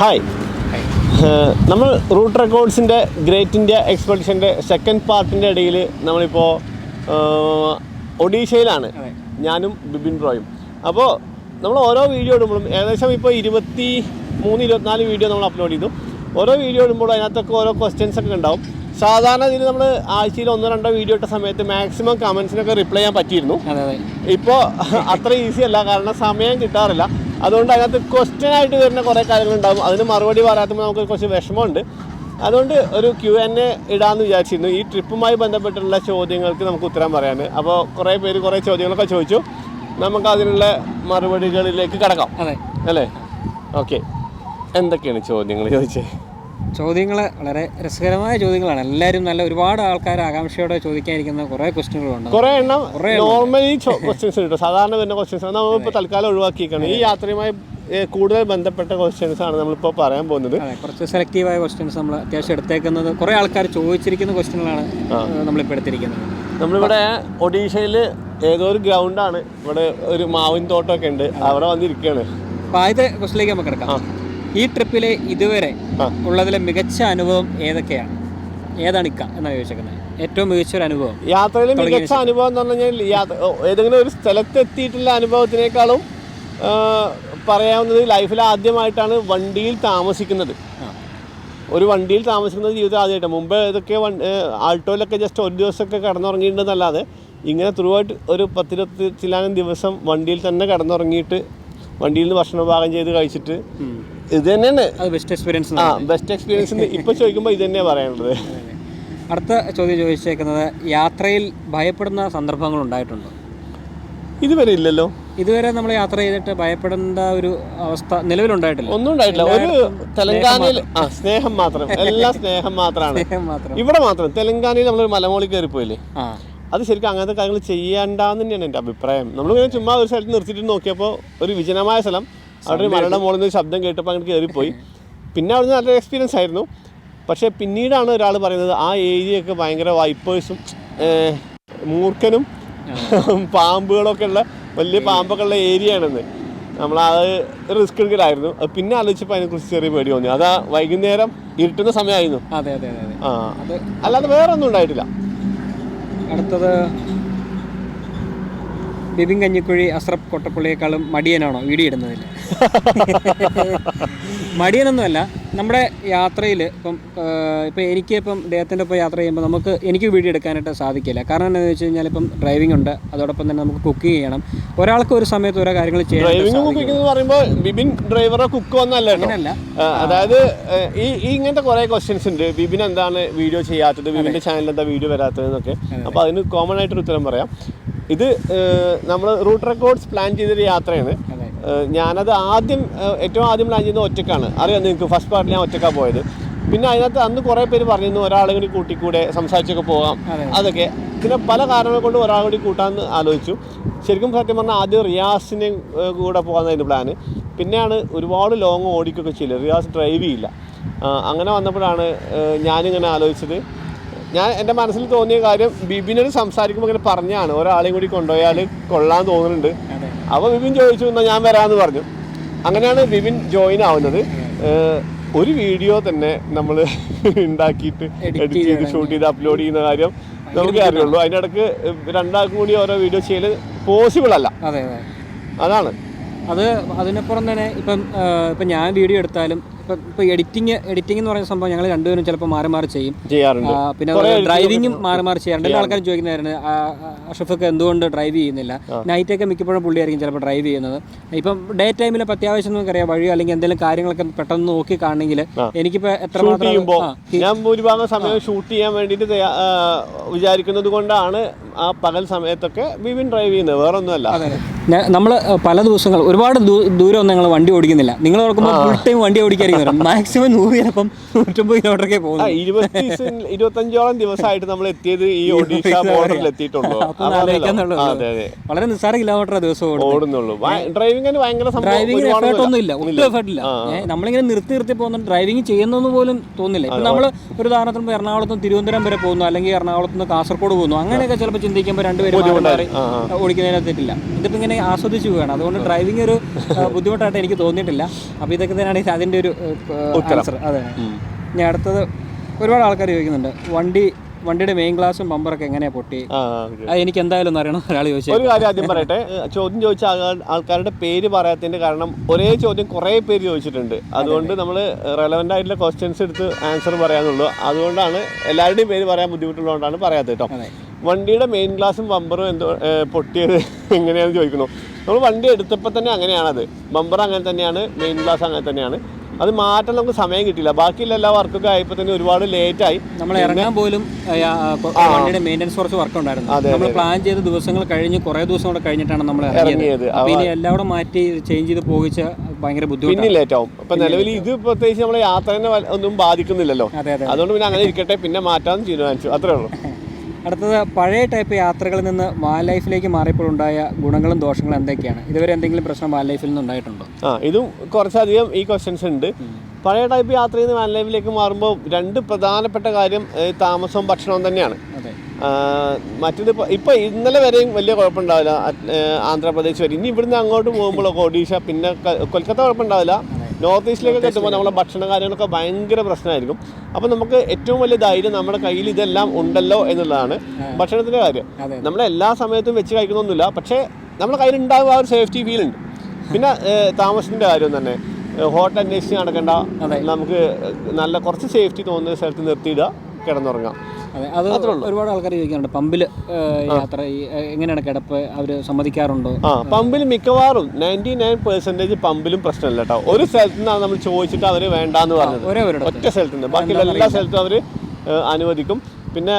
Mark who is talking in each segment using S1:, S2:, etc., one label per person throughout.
S1: Hi, നമ്മൾ root റെക്കോർഡ്സിൻ്റെ great India എക്സ്പെഡിഷൻ്റെ second പാർട്ടിൻ്റെ ഇടയിൽ നമ്മളിപ്പോൾ ഒഡീഷയിലാണ്, ഞാനും ബിബിൻ ബ്രോയും. അപ്പോൾ നമ്മൾ ഓരോ വീഡിയോ ഇടുമ്പോഴും ഏകദേശം ഇപ്പോൾ 23-24 വീഡിയോ നമ്മൾ അപ്ലോഡ് ചെയ്തു. ഓരോ വീഡിയോ ഇടുമ്പോഴും അതിനകത്തൊക്കെ ഓരോ ക്വസ്റ്റ്യൻസ് ഒക്കെ ഉണ്ടാവും. സാധാരണ ഇതിൽ നമ്മൾ ആഴ്ചയിൽ 1-2 വീഡിയോ ഇട്ട സമയത്ത് മാക്സിമം കമൻസിനൊക്കെ റിപ്ലൈ ചെയ്യാൻ പറ്റിയിരുന്നു. ഇപ്പോൾ അത്ര ഈസി അല്ല, കാരണം സമയം കിട്ടാറില്ല. അതുകൊണ്ട് അതിനകത്ത് ക്വസ്റ്റ്യൻ ആയിട്ട് വരുന്ന കുറേ കാര്യങ്ങളുണ്ടാകും. അതിന് മറുപടി പറയാത്തുമ്പോൾ നമുക്ക് കുറച്ച് വിഷമമുണ്ട്. അതുകൊണ്ട് ഒരു Q&A ഇടാമെന്ന് വിചാരിച്ചിരുന്നു. ഈ ട്രിപ്പുമായി ബന്ധപ്പെട്ടുള്ള ചോദ്യങ്ങൾക്ക് നമുക്ക് ഉത്തരം പറയാൻ. അപ്പോൾ കുറേ പേര് കുറേ ചോദ്യങ്ങളൊക്കെ ചോദിച്ചു. നമുക്ക് അതിനുള്ള മറുപടികളിലേക്ക് കടക്കാം അല്ലേ? ഓക്കെ, എന്തൊക്കെയാണ് ചോദ്യങ്ങൾ ചോദിച്ചത്?
S2: ചോദ്യങ്ങൾ വളരെ രസകരമായ ചോദ്യങ്ങളാണ്. എല്ലാവരും ഒരുപാട് ആൾക്കാർ ആകാംക്ഷയോടെ ചോദിക്കാനിരിക്കുന്ന കുറേ ക്വസ്റ്റ്യനുകളുണ്ട്.
S1: കുറേ എണ്ണം നോർമലി ക്വസ്റ്റ്യൻസ് കിട്ടും. സാധാരണ വരുന്ന ക്വസ്റ്റ്യൻസ് നമ്മളിപ്പോൾ തൽക്കാലം ഒഴിവാക്കിയിരിക്കണം. ഈ യാത്രയുമായി കൂടുതൽ ബന്ധപ്പെട്ട ക്വസ്റ്റ്യൻസ് ആണ് നമ്മളിപ്പോൾ പറയാൻ പോകുന്നത്.
S2: കുറച്ച് സെലക്റ്റീവായ ക്വസ്റ്റ്യൻസ് നമ്മൾ അത്യാവശ്യം എടുത്തേക്കുന്നത്. കുറേ ആൾക്കാർ ചോദിച്ചിരിക്കുന്ന ക്വസ്റ്റ്യനുകളാണ് നമ്മളിപ്പോൾ എടുത്തിരിക്കുന്നത്.
S1: നമ്മളിവിടെ ഒഡീഷയിൽ ഏതോ ഒരു ഗ്രൗണ്ടാണ്, ഇവിടെ ഒരു മാവിൻ തോട്ടമൊക്കെ ഉണ്ട്, അവിടെ വന്നിരിക്കുകയാണ്.
S2: അപ്പോൾ ആദ്യത്തെ ക്വസ്റ്റ്യനിലേക്ക് നമുക്ക് എടുക്കാം. ഈ ട്രിപ്പിലെ ഇതുവരെ ഉള്ളതിലെ മികച്ച അനുഭവം ഏതൊക്കെയാണ്? ഏതാണ് എന്നാണ് ചോദിച്ചേക്കുന്നത്? ഏറ്റവും മികച്ച ഒരു അനുഭവം,
S1: യാത്രയിൽ മികച്ച അനുഭവം എന്ന് പറഞ്ഞു കഴിഞ്ഞാൽ ഏതെങ്കിലും ഒരു സ്ഥലത്തെത്തിയിട്ടുള്ള അനുഭവത്തിനേക്കാളും പറയാവുന്നത് ലൈഫിൽ ആദ്യമായിട്ടാണ് വണ്ടിയിൽ താമസിക്കുന്നത്. ഒരു വണ്ടിയിൽ താമസിക്കുന്നത് ജീവിതത്തിൽ ആദ്യമായിട്ടാണ്. മുമ്പ് ഇതൊക്കെ ആൾട്ടോയിലൊക്കെ ജസ്റ്റ് ഒരു ദിവസമൊക്കെ കിടന്നുറങ്ങിയിട്ടുണ്ടെന്നല്ലാതെ ഇങ്ങനെ ത്രൂ ആയിട്ട് ഒരു 10-20 ചില്ലാനും ദിവസം വണ്ടിയിൽ തന്നെ കിടന്നുറങ്ങിയിട്ട് വണ്ടിയിൽ നിന്ന് ഭക്ഷണം പാകം ചെയ്ത് കഴിച്ചിട്ട് ഇത് തന്നെയാണ്
S2: ബെസ്റ്റ് എക്സ്പീരിയൻസ്.
S1: ബെസ്റ്റ് എക്സ്പീരിയൻസ് ഇപ്പോൾ ചോദിക്കുമ്പോൾ ഇത് തന്നെയാണ് പറയാനുള്ളത്.
S2: അടുത്ത ചോദ്യം ചോദിച്ചേക്കുന്നത്, യാത്രയിൽ ഭയപ്പെടുന്ന സന്ദർഭങ്ങൾ ഉണ്ടായിട്ടുണ്ടോ?
S1: ഇതുവരെ ഇല്ലല്ലോ.
S2: ഇതുവരെ നമ്മൾ യാത്ര ചെയ്തിട്ട് ഭയപ്പെടേണ്ട ഒരു അവസ്ഥ നിലവിലുണ്ടായിട്ടില്ല.
S1: ഒന്നും ഉണ്ടായിട്ടില്ല. ഒരു തെലങ്കാനയിൽ സ്നേഹം മാത്രം, എല്ലാം സ്നേഹം മാത്രമാണ്. ഇവിടെ മാത്രം തെലങ്കാനയിൽ നമ്മളൊരു മലമോളിൽ കയറിപ്പോയില്ലേ, അത് ശരിക്കും അങ്ങനത്തെ കാര്യങ്ങൾ ചെയ്യേണ്ടെന്ന് തന്നെയാണ് എൻ്റെ അഭിപ്രായം. നമ്മളിങ്ങനെ ചുമ്മാ ഒരു സ്ഥലത്ത് നിർത്തിയിട്ട് നോക്കിയപ്പോൾ ഒരു വിജനമായ സ്ഥലം, അവിടെ ഒരു മലയുടെ മുകളിൽ നിന്ന് ശബ്ദം കേട്ടപ്പോൾ അങ്ങോട്ട് കയറിപ്പോയി. പിന്നെ അവിടുന്ന് നല്ലൊരു എക്സ്പീരിയൻസ് ആയിരുന്നു. പക്ഷേ പിന്നീടാണ് ഒരാൾ പറയുന്നത് ആ ഏരിയയൊക്കെ ഭയങ്കര വൈപ്പേഴ്സും മൂർഖനും പാമ്പുകളൊക്കെ ഉള്ള വലിയ പാമ്പൊക്കെ ഉള്ള ഏരിയ ആണെന്ന്. നമ്മളത് റിസ്ക് എടുക്കലായിരുന്നു. അത് പിന്നെ ആലോചിച്ചപ്പോൾ അതിനെക്കുറിച്ച് ചെറിയ പേടി തോന്നി. അതാ വൈകുന്നേരം ഇരുട്ടുന്ന സമയമായിരുന്നു. അല്ലാതെ വേറെ ഒന്നും ഉണ്ടായിട്ടില്ല.
S2: അടുത്തത്, ബിബിൻ കഞ്ഞിക്കുഴി അസ്രഫ് കൊട്ടപ്പള്ളിയേക്കാളും മടിയനാണോ വീഡിയോ ഇടുന്നതിൽ? മടിയനൊന്നുമല്ല. നമ്മുടെ യാത്രയിൽ ഇപ്പം എനിക്കിപ്പം അദ്ദേഹത്തിൻ്റെ ഒപ്പം യാത്ര ചെയ്യുമ്പോൾ എനിക്ക് വീഡിയോ എടുക്കാനായിട്ട് സാധിക്കില്ല. കാരണം എന്താണെന്ന് വെച്ച് കഴിഞ്ഞാൽ ഇപ്പം ഡ്രൈവിംഗ് ഉണ്ട്, അതോടൊപ്പം തന്നെ നമുക്ക് കുക്കിംഗ് ചെയ്യണം. ഒരാൾക്ക് ഒരു സമയത്ത് ഓരോ കാര്യങ്ങൾ ചെയ്യണം.
S1: ഡ്രൈവിംഗ് കുക്കിംഗ് എന്ന് പറയുമ്പോൾ ബിബിൻ ഡ്രൈവറോ കുക്കോ ഒന്നല്ല, അങ്ങനെയല്ല. അതായത് ഈ ഇങ്ങനത്തെ കുറേ ക്വസ്റ്റ്യൻസ് ഉണ്ട്. ബിബിൻ എന്താണ് വീഡിയോ ചെയ്യാത്തത്, ബിബിൻ്റെ ചാനലിൽ എന്താ വീഡിയോ വരാത്തത് എന്നൊക്കെ. അപ്പോൾ അതിന് കോമൺ ആയിട്ടൊരു ഉത്തരം പറയാം. ഇത് നമ്മൾ റൂട്ട് റെക്കോർഡ്സ് പ്ലാൻ ചെയ്തൊരു യാത്രയാണ്. ഞാനത് ഏറ്റവും ആദ്യം പ്ലാൻ ചെയ്യുന്നത് ഒറ്റക്കാണ്. അറിയാം നിങ്ങൾക്ക്, ഫസ്റ്റ് പാർട്ടിൽ ഞാൻ ഒറ്റക്കാണ് പോയത്. പിന്നെ അതിനകത്ത് അന്ന് കുറേ പേര് പറഞ്ഞിരുന്നു ഒരാളെ കൂടി കൂട്ടിക്കൂടെ, സംസാരിച്ചൊക്കെ പോകാം, അതൊക്കെ. പിന്നെ പല കാരണങ്ങൾ കൊണ്ട് ഒരാളെ കൂടി കൂട്ടാമെന്ന് ആലോചിച്ചു. ശരിക്കും സത്യം പറഞ്ഞാൽ ആദ്യം റിയാസിനെ കൂടെ പോകാമെന്നായിരുന്നു പ്ലാന്. പിന്നെയാണ് ഒരുപാട് ലോങ് ഓടിക്കുകയൊക്കെ ചെയ്യില്ല, റിയാസ് ഡ്രൈവ് ചെയ്യില്ല. അങ്ങനെ വന്നപ്പോഴാണ് ഞാനിങ്ങനെ ആലോചിച്ചത്. എൻ്റെ മനസ്സിൽ തോന്നിയ കാര്യം ബിബിനോട് സംസാരിക്കുമ്പോൾ ഇങ്ങനെ പറഞ്ഞാണ് ഒരാളെയും കൂടി കൊണ്ടുപോയാൽ കൊള്ളാൻ തോന്നുന്നുണ്ട്. അപ്പോൾ ബിബിൻ ചോദിച്ചു, എന്നാൽ ഞാൻ വരാമെന്ന് പറഞ്ഞു. അങ്ങനെയാണ് ബിബിൻ ജോയിൻ ആവുന്നത്. ഒരു വീഡിയോ തന്നെ നമ്മൾ ഉണ്ടാക്കിയിട്ട് എഡിറ്റ് ചെയ്ത് ഷൂട്ട് ചെയ്ത് അപ്ലോഡ് ചെയ്യുന്ന കാര്യം നമുക്ക് അറിയുള്ളൂ. അതിനിടയ്ക്ക് രണ്ടാൾക്കും കൂടി ഓരോ വീഡിയോ ചെയ്യൽ പോസിബിൾ അല്ല. അതാണ്
S2: അതിനപ്പുറം തന്നെ ഇപ്പം ഞാൻ വീഡിയോ എടുത്താലും ഇപ്പോൾ എഡിറ്റിംഗ് എന്ന് പറയുന്ന സംഭവം ഞങ്ങൾ രണ്ടുപേരും ചിലപ്പോൾ മാറി ചെയ്യാറുണ്ട്. പിന്നെ ഡ്രൈവിങ്ങും മാറി ചെയ്യാറുണ്ട്. എല്ലാ ആൾക്കാരും ചോദിക്കുന്നതായിരുന്നു അഷഫൊക്കെ എന്തുകൊണ്ട് ഡ്രൈവ് ചെയ്യുന്നില്ല. നൈറ്റൊക്കെ മിക്കപ്പോഴും പുള്ളിയായിരിക്കും ചിലപ്പോൾ ഡ്രൈവ് ചെയ്യുന്നത്. ഇപ്പം ഡേ ടൈമിൽ ഇപ്പോൾ അത്യാവശ്യം നമുക്കറിയാം വഴിയോ അല്ലെങ്കിൽ എന്തെങ്കിലും കാര്യങ്ങളൊക്കെ പെട്ടെന്ന് നോക്കി കാണണമെങ്കിൽ എനിക്കിപ്പോൾ
S1: ഞാൻ ഭൂരിഭാഗം സമയം ഷൂട്ട് ചെയ്യാൻ വേണ്ടിയിട്ട് വിചാരിക്കുന്നത് കൊണ്ടാണ് ആ പകൽ സമയത്തൊക്കെ ബിബിൻ ഡ്രൈവ് ചെയ്യുന്നത്, വേറെ ഒന്നുമല്ല.
S2: നമ്മൾ പല ദിവസങ്ങൾ ഒരുപാട് ദൂരമൊന്നും ഞങ്ങൾ വണ്ടി ഓടിക്കുന്നില്ല. നിങ്ങൾ ഓർക്കുമ്പോൾ ഫുൾ ടൈം വണ്ടി ഓടിക്കായിരിക്കും. മാക്സിമം 100 ചിലപ്പം 150 കിലോമീറ്ററൊക്കെ പോകും.
S1: 25ഓളം ദിവസമായിട്ട് നമ്മൾ എത്തിയത് ഈ ഒഡീഷ ബോർഡറിൽ എത്തിയിട്ടുള്ളൂ.
S2: വളരെ നിസ്സാര കിലോമീറ്റർ ദിവസം
S1: ഓടുന്നുള്ളൂ. ഡ്രൈവിംഗിന് ഭയങ്കര
S2: ഒന്നുമില്ല, ഒട്ടും എഫേർട്ടില്ല. നമ്മളിങ്ങനെ നിർത്തി പോകുന്ന ഡ്രൈവിംഗ് ചെയ്യുന്നൊന്നും പോലും തോന്നില്ല. ഇപ്പം നമ്മൾ ഒരു ഉദാഹരണത്തിന് എറണാകുളത്ത് നിന്ന് തിരുവനന്തപുരം വരെ പോകുന്നു, അല്ലെങ്കിൽ എറണാകുളത്ത് നിന്ന് കാസർഗോഡ് പോകുന്നു, അങ്ങനെയൊക്കെ ചിലപ്പോൾ ചിന്തിക്കുമ്പോൾ രണ്ടുപേരും ഓടിക്കുന്നതിനകത്തിട്ടില്ല. ഇതിപ്പോൾ ഇങ്ങനെ ആസ്വദിച്ചു പോവുകയാണ്. അതുകൊണ്ട് ഡ്രൈവിംഗ് ഒരു ബുദ്ധിമുട്ടായിട്ട് എനിക്ക് തോന്നിയിട്ടില്ല. അപ്പോൾ ഇതൊക്കെ തന്നെയാണ് അതിൻ്റെ ഒരു ആൻസർ. അതെ. ഇനി അടുത്തത് ഒരുപാട് ആൾക്കാർ ചോദിക്കുന്നുണ്ട്, വണ്ടിയുടെ മെയിൻ ഗ്ലാസും ബമ്പറൊക്കെ എങ്ങനെയാണ് പൊട്ടി? എനിക്ക് എന്തായാലും ഒന്ന് അറിയണം. ഒരാൾ ചോദിച്ചു.
S1: ഒരു കാര്യം ആദ്യം പറയട്ടെ, ചോദ്യം ചോദിച്ച ആൾക്കാരുടെ പേര് പറയാത്തതിൻ്റെ കാരണം ഒരേ ചോദ്യം കുറേ പേര് ചോദിച്ചിട്ടുണ്ട്. അതുകൊണ്ട് നമ്മൾ റെലവൻ്റ് ആയിട്ടുള്ള ക്വസ്റ്റ്യൻസ് എടുത്ത് ആൻസർ പറയാനുള്ളൂ. അതുകൊണ്ടാണ് എല്ലാവരുടെയും പേര് പറയാൻ ബുദ്ധിമുട്ടുള്ളതുകൊണ്ടാണ് പറയാത്തത് കേട്ടോ. വണ്ടിയുടെ മെയിൻ ഗ്ലാസും ബമ്പറും എന്തോ പൊട്ടിയത് എങ്ങനെയാണെന്ന് ചോദിക്കുന്നു. നമ്മൾ വണ്ടി എടുത്തപ്പോൾ തന്നെ അങ്ങനെയാണത്. ബമ്പർ അങ്ങനെ തന്നെയാണ്, മെയിൻ ഗ്ലാസ് അങ്ങനെ തന്നെയാണ്. അത് മാറ്റാൻ നമുക്ക് സമയം കിട്ടിയില്ല. ബാക്കിയുള്ള എല്ലാ വർക്കൊക്കെ ആയപ്പോൾ തന്നെ ഒരുപാട് ലേറ്റായി.
S2: നമ്മൾ ഇറങ്ങാൻ പോലും വണ്ടിയുടെ മെയിൻ്റെനൻസ് കുറച്ച് വർക്ക് ഉണ്ടായിരുന്നു. നമ്മൾ പ്ലാൻ ചെയ്ത ദിവസങ്ങൾ കഴിഞ്ഞ് കുറേ ദിവസം കൂടെ കഴിഞ്ഞിട്ടാണ് നമ്മൾ ഇറങ്ങിയത്. പിന്നെ എല്ലാം കൂടെ മാറ്റി ചേഞ്ച് ചെയ്ത് പോയിച്ച ഭയങ്കര ബുദ്ധിമുട്ട്,
S1: പിന്നെ ലേറ്റ് ആവും. ഇപ്പം നിലവിൽ ഇത് പ്രത്യേകിച്ച് നമ്മളെ യാത്രേനെ ഒന്നും ബാധിക്കുന്നില്ലല്ലോ. അതുകൊണ്ട് പിന്നെ അങ്ങനെ ഇരിക്കട്ടെ, പിന്നെ മാറ്റാമെന്ന് തീരുമാനിച്ചു. അത്രേ ഉള്ളൂ.
S2: അടുത്തത്, പഴയ ടൈപ്പ് യാത്രകളിൽ നിന്ന് വാൻ ലൈഫിലേക്ക് മാറിയപ്പോഴുണ്ടായ ഗുണങ്ങളും ദോഷങ്ങളും എന്തൊക്കെയാണ്? ഇതുവരെ എന്തെങ്കിലും പ്രശ്നം വാൻ ലൈഫിൽ നിന്ന് ഉണ്ടായിട്ടുണ്ടോ?
S1: ഇതും കുറച്ചധികം ഈ ക്വസ്റ്റ്യൻസ് ഉണ്ട്. പഴയ ടൈപ്പ് യാത്രയിൽ നിന്ന് വാൻ ലൈഫിലേക്ക് മാറുമ്പോൾ രണ്ട് പ്രധാനപ്പെട്ട കാര്യം താമസവും ഭക്ഷണവും തന്നെയാണ്. മറ്റേത് ഇപ്പോൾ ഇന്നലെ വരെയും വലിയ കുഴപ്പമുണ്ടാവില്ല, ആന്ധ്രാപ്രദേശ് വരെ. ഇനി ഇവിടുന്ന് അങ്ങോട്ട് പോകുമ്പോഴൊക്കെ ഒഡീഷ, പിന്നെ കൊൽക്കത്ത കുഴപ്പമുണ്ടാവില്ല. നോർത്ത് ഈസ്റ്റിലേക്കൊക്കെ എത്തുമ്പോൾ നമ്മളെ ഭക്ഷണ കാര്യങ്ങളൊക്കെ ഭയങ്കര പ്രശ്നമായിരിക്കും. അപ്പോൾ നമുക്ക് ഏറ്റവും വലിയ ധൈര്യം നമ്മുടെ കയ്യിൽ ഇതെല്ലാം ഉണ്ടല്ലോ എന്നുള്ളതാണ്. ഭക്ഷണത്തിൻ്റെ കാര്യം നമ്മൾ എല്ലാ സമയത്തും വെച്ച് കഴിക്കണമെന്നില്ല, പക്ഷേ നമ്മുടെ കയ്യിൽ ഉണ്ടാകും ആ ഒരു സേഫ്റ്റി ഫീൽ ഉണ്ട്. പിന്നെ താമസത്തിൻ്റെ കാര്യം തന്നെ, ഹോട്ടൽ അന്വേഷിച്ച് നടക്കേണ്ട, നമുക്ക് നല്ല കുറച്ച് സേഫ്റ്റി തോന്നുന്ന സ്ഥലത്ത് നിർത്തിയിടുക, കിടന്നുറങ്ങാം.
S2: അതെ, അത് ഒരുപാട് ആൾക്കാർ ചോദിക്കാറുണ്ട്. പമ്പിൽ യാത്ര എങ്ങനെയാണ് കിടപ്പ്, അവർ സമ്മതിക്കാറുണ്ടോ?
S1: പമ്പിൽ മിക്കവാറും 99% പമ്പിലും പ്രശ്നമില്ല കേട്ടോ. ഒരു സ്ഥലത്തു നിന്നാണ് നമ്മൾ ചോദിച്ചിട്ട് അവർ വേണ്ടാന്ന് പറഞ്ഞത്, ഒറ്റ സ്ഥലത്ത് നിന്ന്. ബാക്കിയുള്ള എല്ലാ സ്ഥലത്തും അവർ അനുവദിക്കും. പിന്നെ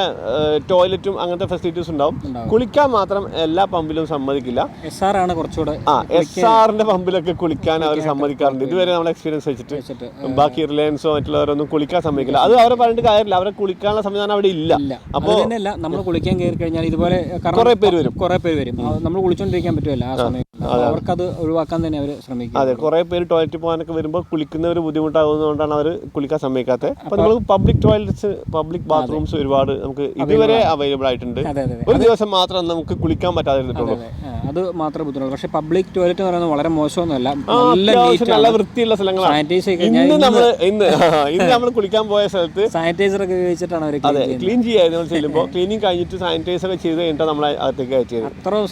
S1: ടോയ്ലറ്റും അങ്ങനത്തെ ഫെസിലിറ്റീസ് ഉണ്ടാവും. കുളിക്കാൻ മാത്രം എല്ലാ പമ്പിലും സമ്മതിക്കില്ല.
S2: SR ആണ് കുറച്ചുകൂടെ.
S1: SRന്റെ പമ്പിലൊക്കെ കുളിക്കാൻ അവർ സമ്മതിക്കാറുണ്ട്. ഇതുവരെ നമ്മൾ എക്സ്പീരിയൻസ് വെച്ചിട്ട്. ബാക്കി റിലയൻസോ മറ്റുള്ളവരൊന്നും കുളിക്കാൻ സമ്മതിക്കില്ല. അത് അവരെ പറഞ്ഞിട്ട് കാര്യമില്ല, അവരെ കുളിക്കാനുള്ള സംവിധാനം അവിടെ ഇല്ല. അപ്പോൾ
S2: നമ്മൾ കുളിക്കാൻ കയറി കഴിഞ്ഞാൽ ഇതുപോലെ
S1: കുറെ പേര് വരും.
S2: നമ്മൾ കുളിച്ചോണ്ടിരിക്കാൻ പറ്റുമല്ല ആ സമയം, അവർക്കത് ഒഴിവാക്കാൻ തന്നെ അവർ ശ്രമിക്കും.
S1: അതെ, കുറെ പേര് ടോയ്ലറ്റിൽ പോകാനൊക്കെ വരുമ്പോൾ കുളിക്കുന്നവർ ബുദ്ധിമുട്ടാകുന്നതുകൊണ്ടാണ് അവർ കുളിക്കാൻ സമ്മതിക്കാത്തത്. അപ്പോൾ നമുക്ക് പബ്ലിക് ടോയ്ലറ്റ്സ്, പബ്ലിക് ബാത്റൂംസ് ഒരുപാട് നമുക്ക് ഇതുവരെ അവൈലബിൾ ആയിട്ടുണ്ട്. ഒരു ദിവസം മാത്രം നമുക്ക് കുളിക്കാൻ പറ്റാതിരുന്നിട്ടുള്ളൂ.
S2: അത് മാത്രമേ ബുദ്ധിമുട്ടുള്ളൂ. പക്ഷേ പബ്ലിക് ടോയ്ലറ്റ് എന്ന് പറയുന്നത് വളരെ മോശമൊന്നുമല്ല,
S1: നല്ല വൃത്തിയുള്ള സ്ഥലങ്ങളാണ്. ഇന്ന് നമ്മൾ കുളിക്കാൻ പോയ സ്ഥലത്ത്
S2: സാനിറ്റൈസർ ഒക്കെ ഉപയോഗിച്ചിട്ടാണ് അവർ
S1: ക്ലീൻ ചെയ്യായിരുന്നു. ചെല്ലുമ്പോൾ ക്ലീനിങ് കഴിഞ്ഞിട്ട് സാനിറ്റൈസർ ഒക്കെ ചെയ്ത് കഴിഞ്ഞിട്ട് നമ്മളെ അകത്തേക്ക് അയച്ചത്.
S2: അത്ര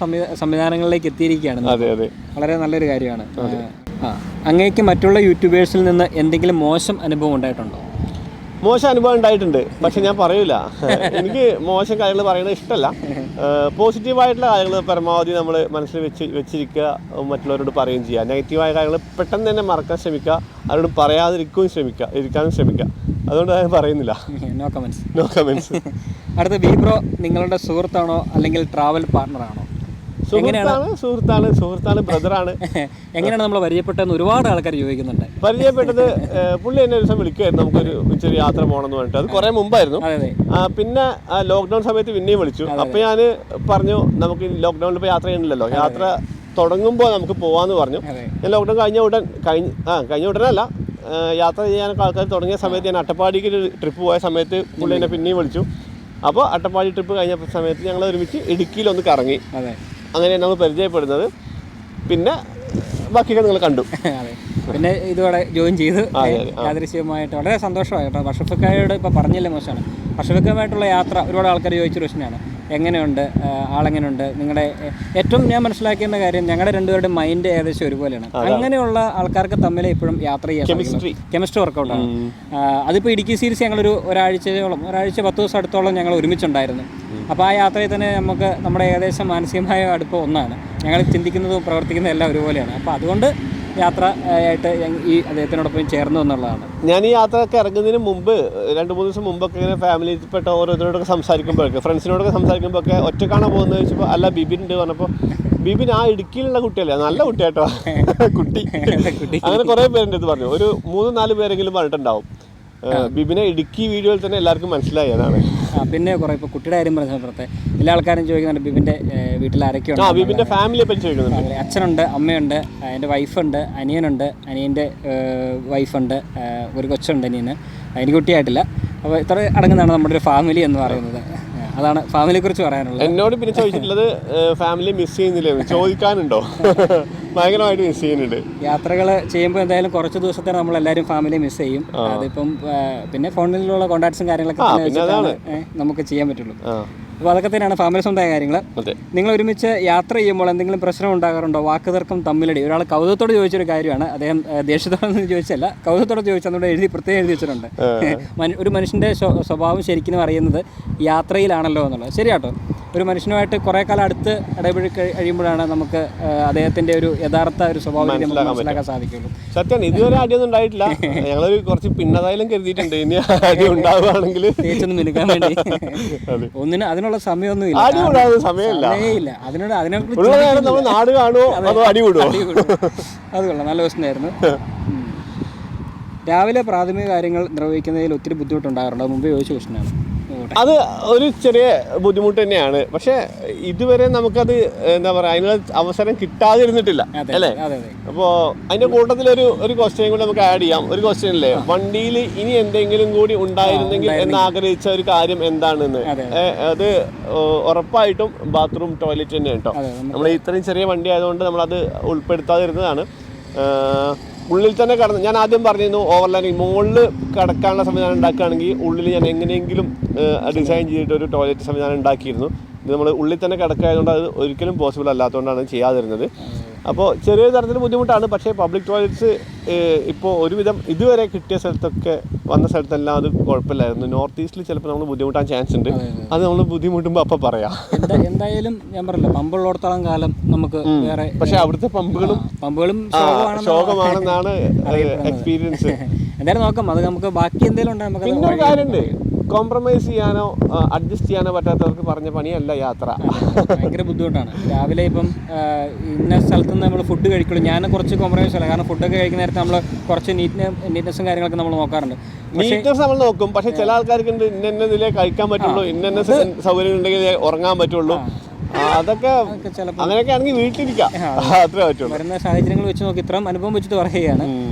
S2: സംവിധാനങ്ങളിലേക്ക് എത്തിയിരിക്കുകയാണ്.
S1: അതെ അതെ,
S2: വളരെ നല്ലൊരു കാര്യമാണ്. അങ്ങേക്ക് മറ്റുള്ള യൂട്യൂബേഴ്സിൽ നിന്ന് എന്തെങ്കിലും മോശം അനുഭവം ഉണ്ടായിട്ടുണ്ടോ?
S1: മോശം അനുഭവം ഉണ്ടായിട്ടുണ്ട്, പക്ഷെ ഞാൻ പറയൂല. എനിക്ക് മോശം കാര്യങ്ങൾ പറയുന്നത് ഇഷ്ടമല്ല. പോസിറ്റീവായിട്ടുള്ള കാര്യങ്ങൾ പരമാവധി നമ്മൾ മനസ്സിൽ വെച്ചിരിക്കുക, മറ്റുള്ളവരോട് പറയുകയും ചെയ്യുക. നെഗറ്റീവായ കാര്യങ്ങൾ പെട്ടെന്ന് തന്നെ മറക്കാൻ ശ്രമിക്കുക, അവരോട് ഇരിക്കാനും ശ്രമിക്കുക. അതുകൊണ്ട് ഞാൻ പറയുന്നില്ല. No comments.
S2: അടുത്ത, ബീബ്രോ നിങ്ങളുടെ സുഹൃത്താണോ അല്ലെങ്കിൽ ട്രാവൽ പാർട്ണറാണോ?
S1: സുഹൃത്താണ്, ബ്രദറാണ്.
S2: എങ്ങനെയാണ് നമ്മൾ പരിചയപ്പെട്ടതെന്ന് ഒരുപാട് ആൾക്കാർ ചോദിക്കുന്നുണ്ട്.
S1: പരിചയപ്പെട്ടത് പുള്ളി എന്നെ ഒരു ദിവസം വിളിക്കുമായിരുന്നു, നമുക്കൊരു ചെറിയ യാത്ര പോകണമെന്ന് പറഞ്ഞിട്ട്. അത് കുറേ മുമ്പായിരുന്നു. പിന്നെ ലോക്ക്ഡൗൺ സമയത്ത് പിന്നെയും വിളിച്ചു. അപ്പോൾ ഞാൻ പറഞ്ഞു നമുക്ക് ലോക്ക്ഡൗണിൽ ഇപ്പോൾ യാത്ര ചെയ്യണില്ലല്ലോ, യാത്ര തുടങ്ങുമ്പോൾ നമുക്ക് പോകാമെന്ന് പറഞ്ഞു. ഞാൻ ലോക്ക്ഡൗൺ കഴിഞ്ഞ ഉടനല്ല, യാത്ര ചെയ്യാനൊക്കെ ആൾക്കാർ തുടങ്ങിയ സമയത്ത് ഞാൻ അട്ടപ്പാടിക്ക് ഒരു ട്രിപ്പ് പോയ സമയത്ത് പുള്ളി എന്നെ പിന്നെയും വിളിച്ചു. അപ്പോൾ അട്ടപ്പാടി ട്രിപ്പ് കഴിഞ്ഞ സമയത്ത് ഞങ്ങൾ ഒരുമിച്ച് ഇടുക്കിയിലൊന്ന് കറങ്ങി. അങ്ങനെ നമ്മൾ പരിചയപ്പെടുന്നത്. പിന്നെ ബാക്കിയൊക്കെ നിങ്ങൾ കണ്ടു.
S2: പിന്നെ ഇതോടെ ജോയിൻ ചെയ്ത് യാദൃശ്യമായിട്ട് വളരെ സന്തോഷമായി കേട്ടോ. അഷ്റഫിക്കായോട് ഇപ്പോൾ പറഞ്ഞില്ലേ മോശമാണ്. അഷ്റഫിക്കുമായിട്ടുള്ള യാത്ര ഒരുപാട് ആൾക്കാർ ചോദിച്ച പ്രശ്നമാണ്. എങ്ങനെയുണ്ട്, ആളെങ്ങനെയുണ്ട്? നിങ്ങളുടെ ഏറ്റവും ഞാൻ മനസ്സിലാക്കേണ്ട കാര്യം, ഞങ്ങളുടെ രണ്ടുപേരുടെ മൈൻഡ് ഏകദേശം ഒരുപോലെയാണ്. അങ്ങനെയുള്ള ആൾക്കാർക്ക് തമ്മിൽ ഇപ്പോഴും യാത്ര ചെയ്യാൻ കെമിസ്ട്രി വർക്കൗട്ടാണ്. അതിപ്പോൾ ഇടുക്കി സീരീസ് ഞങ്ങളൊരു ഒരാഴ്ച 10 ദിവസം അടുത്തോളം ഞങ്ങൾ ഒരുമിച്ചുണ്ടായിരുന്നു. അപ്പോൾ ആ യാത്രയിൽ തന്നെ നമുക്ക് നമ്മുടെ ഏകദേശം മാനസികമായ അടുപ്പം ഒന്നാണ്. ഞങ്ങൾ ചിന്തിക്കുന്നതും പ്രവർത്തിക്കുന്നതും എല്ലാം ഒരുപോലെയാണ്. അപ്പോൾ അതുകൊണ്ട് യാത്ര ആയിട്ട് ഈ അദ്ദേഹത്തിനോടൊപ്പം ചേർന്നു എന്നുള്ളതാണ്.
S1: ഞാൻ ഈ യാത്രയൊക്കെ ഇറങ്ങുന്നതിന് മുമ്പ് 2-3 ദിവസം മുമ്പൊക്കെ ഇങ്ങനെ ഫാമിലിയിൽപ്പെട്ട ഓരോരുത്തരോടൊക്കെ സംസാരിക്കുമ്പോഴൊക്കെ, ഫ്രണ്ട്സിനോടൊക്കെ സംസാരിക്കുമ്പോഴൊക്കെ ഒറ്റക്കാണോ പോകുന്നത് ചോദിച്ചപ്പോൾ അല്ല ബിബിൻ ഉണ്ട് പറഞ്ഞപ്പോൾ, ബിബിൻ ആ ഇടുക്കിയിലുള്ള കുട്ടിയല്ലേ, നല്ല കുട്ടിയാട്ടോ കുട്ടി. അങ്ങനെ കുറേ പേരുടെ ഇത് പറഞ്ഞു. ഒരു 3-4 പേരെങ്കിലും പറഞ്ഞിട്ടുണ്ടാവും. ബിബിനെ ഇടുക്കി വീഡിയോയിൽ തന്നെ എല്ലാവർക്കും മനസ്സിലായി. അതാണ്.
S2: പിന്നെ കുറേ ഇപ്പോൾ കുട്ടിയുടെ കാര്യം പറഞ്ഞപ്പോഴത്തെ എല്ലാ ആൾക്കാരും ചോദിക്കുന്നുണ്ട് ബിബിൻ്റെ വീട്ടിൽ ആരൊക്കെയുണ്ട്,
S1: ബിബിൻ്റെ ഫാമിലിയെ പറ്റി ചോദിക്കുന്നുണ്ട്.
S2: അച്ഛനുണ്ട്, അമ്മയുണ്ട്, എൻ്റെ വൈഫുണ്ട്, അനിയനുണ്ട്, അനിയൻ്റെ വൈഫുണ്ട്, ഒരു കൊച്ചുണ്ട്, അനിയന്, എനിക്ക് കുട്ടിയായിട്ടില്ല. അപ്പോൾ ഇത്ര അടങ്ങുന്നതാണ് നമ്മുടെ ഒരു ഫാമിലി എന്ന് പറയുന്നത്. അതാണ് ഫാമിലിയെ കുറിച്ച് പറയാനുള്ളത്.
S1: എന്നോട് പിന്നെ ചോദിച്ചിട്ടുള്ളത് ഫാമിലി മിസ് ചെയ്യുന്നില്ലേ, ചോദിക്കാനുണ്ടോ? ഭയങ്കരമായിട്ട് മിസ് ചെയ്യുന്നുണ്ട്.
S2: യാത്രകൾ ചെയ്യുമ്പോൾ എന്തായാലും കുറച്ച് ദിവസത്തെ നമ്മളെല്ലാവരും ഫാമിലി മിസ് ചെയ്യും. അതിപ്പം പിന്നെ ഫോണിലുള്ള കോൺടാക്ട്സും കാര്യങ്ങളൊക്കെ നമുക്ക് ചെയ്യാൻ പറ്റുള്ളൂ. അപ്പോൾ അതൊക്കെ തന്നെയാണ് ഫാമിലി സ്വന്തമായ കാര്യങ്ങൾ. നിങ്ങൾ ഒരുമിച്ച് യാത്ര ചെയ്യുമ്പോൾ എന്തെങ്കിലും പ്രശ്നം ഉണ്ടാകാറുണ്ടോ? വാക്കുതർക്കം, തമ്മിലടി? ഒരാൾ കൗതുകത്തോട് ചോദിച്ചൊരു കാര്യമാണ്, അദ്ദേഹം ദേഷ്യത്തോടൊന്നും ചോദിച്ചല്ല, കൗതുകത്തോടെ ചോദിച്ചാൽ അതുകൊണ്ട് പ്രത്യേകം എഴുതി വെച്ചിട്ടുണ്ട്. ഒരു മനുഷ്യൻ്റെ സ്വഭാവം ശരിക്കും അറിയുന്നത് യാത്രയിലാണല്ലോ എന്നുള്ളത്. ശരിയാട്ടോ, ഒരു മനുഷ്യനുമായിട്ട് കുറേ കാലം അടുത്ത് ഇടപെടി കഴിയുമ്പോഴാണ് നമുക്ക് അദ്ദേഹത്തിൻ്റെ ഒരു യഥാർത്ഥ ഒരു സ്വഭാവം മനസ്സിലാക്കാൻ സാധിക്കുള്ളൂ.
S1: സത്യം, ഇതുവരെ അടിയൊന്നും ഉണ്ടായിട്ടില്ല. ഞങ്ങളൊരു കുറച്ച് പിന്നതായാലും കരുതിയിട്ടുണ്ട്, ഇനി അടി ഉണ്ടാവുകയാണെങ്കിൽ
S2: തേച്ചൊന്നും മിനുക്കാൻ വേണ്ടി. ഒന്നിന് അതിനുള്ള സമയമൊന്നുമില്ല, സമയമില്ല. അതിനോട്
S1: നാട് കാണുമോ അതോ അടി കൂടുമോ?
S2: അത് കൊള്ളാം, നല്ല ക്വസ്റ്റ്യനായിരുന്നു. രാവിലെ പ്രാഥമിക കാര്യങ്ങൾ നിർവഹിക്കുന്നതിൽ ഒത്തിരി ബുദ്ധിമുട്ടുണ്ടാകാറുണ്ട്. അത് മുമ്പേ ചോദിച്ച ക്വസ്റ്റ്യനാണ്.
S1: അത് ഒരു ചെറിയ ബുദ്ധിമുട്ട് തന്നെയാണ്. പക്ഷെ ഇതുവരെ നമുക്കത് എന്താ പറയുക, അതിനുള്ള അവസരം കിട്ടാതിരുന്നിട്ടില്ല അല്ലേ? അപ്പോൾ അതിന്റെ കൂട്ടത്തിൽ ഒരു ക്വസ്റ്റ്യൻ കൂടി നമുക്ക് ആഡ് ചെയ്യാം. ഒരു ക്വസ്റ്റ്യൻ അല്ലേ, വണ്ടിയിൽ ഇനി എന്തെങ്കിലും കൂടി ഉണ്ടായിരുന്നെങ്കിൽ എന്ന് ആഗ്രഹിച്ച ഒരു കാര്യം എന്താണെന്ന്. അത് ഉറപ്പായിട്ടും ബാത്റൂം, ടോയ്ലറ്റ് തന്നെയാണ് കേട്ടോ. നമ്മൾ ഇത്രയും ചെറിയ വണ്ടി ആയതുകൊണ്ട് നമ്മളത് ഉൾപ്പെടുത്താതിരുന്നതാണ്. ഉള്ളിൽ തന്നെ കടന്ന്, ഞാൻ ആദ്യം പറഞ്ഞിരുന്നു ഓവർലാൻഡിങ് മുകളിൽ കടക്കാനുള്ള സംവിധാനം ഉണ്ടാക്കുകയാണെങ്കിൽ ഉള്ളിൽ ഞാൻ എങ്ങനെയെങ്കിലും ഡിസൈൻ ചെയ്തിട്ട് ഒരു ടോയ്ലറ്റ് സംവിധാനം ഉണ്ടാക്കിയിരുന്നു. ഇത് നമ്മൾ ഉള്ളിൽ തന്നെ കിടക്കായതുകൊണ്ട് അത് ഒരിക്കലും പോസിബിൾ അല്ലാത്തതുകൊണ്ടാണ് ചെയ്യാതിരുന്നത്. അപ്പോൾ ചെറിയ തരത്തിൽ ബുദ്ധിമുട്ടാണ്. പക്ഷേ പബ്ലിക് ടോയ്ലറ്റ്സ് ഇപ്പോൾ ഒരുവിധം ഇതുവരെ കിട്ടിയ സ്ഥലത്തൊക്കെ വന്ന സ്ഥലത്തെല്ലാം അത് കുഴപ്പമില്ലായിരുന്നു. നോർത്ത് ഈസ്റ്റിൽ ചിലപ്പോൾ നമ്മൾ ബുദ്ധിമുട്ടാൻ ചാൻസ് ഉണ്ട്. അത് നമ്മൾ ബുദ്ധിമുട്ടുമ്പോൾ അപ്പം പറയാം.
S2: എന്തായാലും ഞാൻ പറഞ്ഞില്ല, പമ്പുള്ളോടത്തോളം കാലം നമുക്ക് വേറെ.
S1: പക്ഷേ അവിടുത്തെ പമ്പുകളും ശോകമാണെന്നാണ് എക്സ്പീരിയൻസ്.
S2: എന്തായാലും നോക്കാം, അത് നമുക്ക് ബാക്കി എന്തെങ്കിലും ഉണ്ടെങ്കിൽ നമുക്ക്.
S1: പിന്നെ ഒരു കാര്യമുണ്ട്, കോംപ്രമൈസ് ചെയ്യാനോ അഡ്ജസ്റ്റ് ചെയ്യാനോ പറ്റാത്തവർക്ക് പറഞ്ഞ പണിയല്ല യാത്ര.
S2: ഭയങ്കര ബുദ്ധിമുട്ടാണ്. രാവിലെ ഇപ്പം ഇന്ന സ്ഥലത്ത് നിന്ന് നമ്മൾ ഫുഡ് കഴിക്കുള്ളൂ. ഞാൻ കുറച്ച് കോംപ്രമൈസ് അല്ല, കാരണം ഫുഡൊക്കെ കഴിക്കുന്ന നേരത്തെ നമ്മൾ കുറച്ച് നീറ്റ്നെസ്സും കാര്യങ്ങളൊക്കെ നമ്മൾ നോക്കാറുണ്ട്.
S1: നീറ്റ്നെസ് നമ്മൾ നോക്കും, പക്ഷെ ചില ആൾക്കാർക്ക് ഇന്നതിലേ കഴിക്കാൻ പറ്റുള്ളൂ, ഇന്ന സൗകര്യം ഉണ്ടെങ്കിൽ ഉറങ്ങാൻ പറ്റുള്ളൂ. അതൊക്കെ അങ്ങനെയൊക്കെ ആണെങ്കിൽ വീട്ടിലിരിക്കാം, അത്രേ പറ്റുള്ളൂ.
S2: വരുന്ന സാഹചര്യങ്ങൾ വെച്ച് നോക്കി ഇത്രയും അനുഭവം വെച്ചിട്ട് പറയുകയാണ്.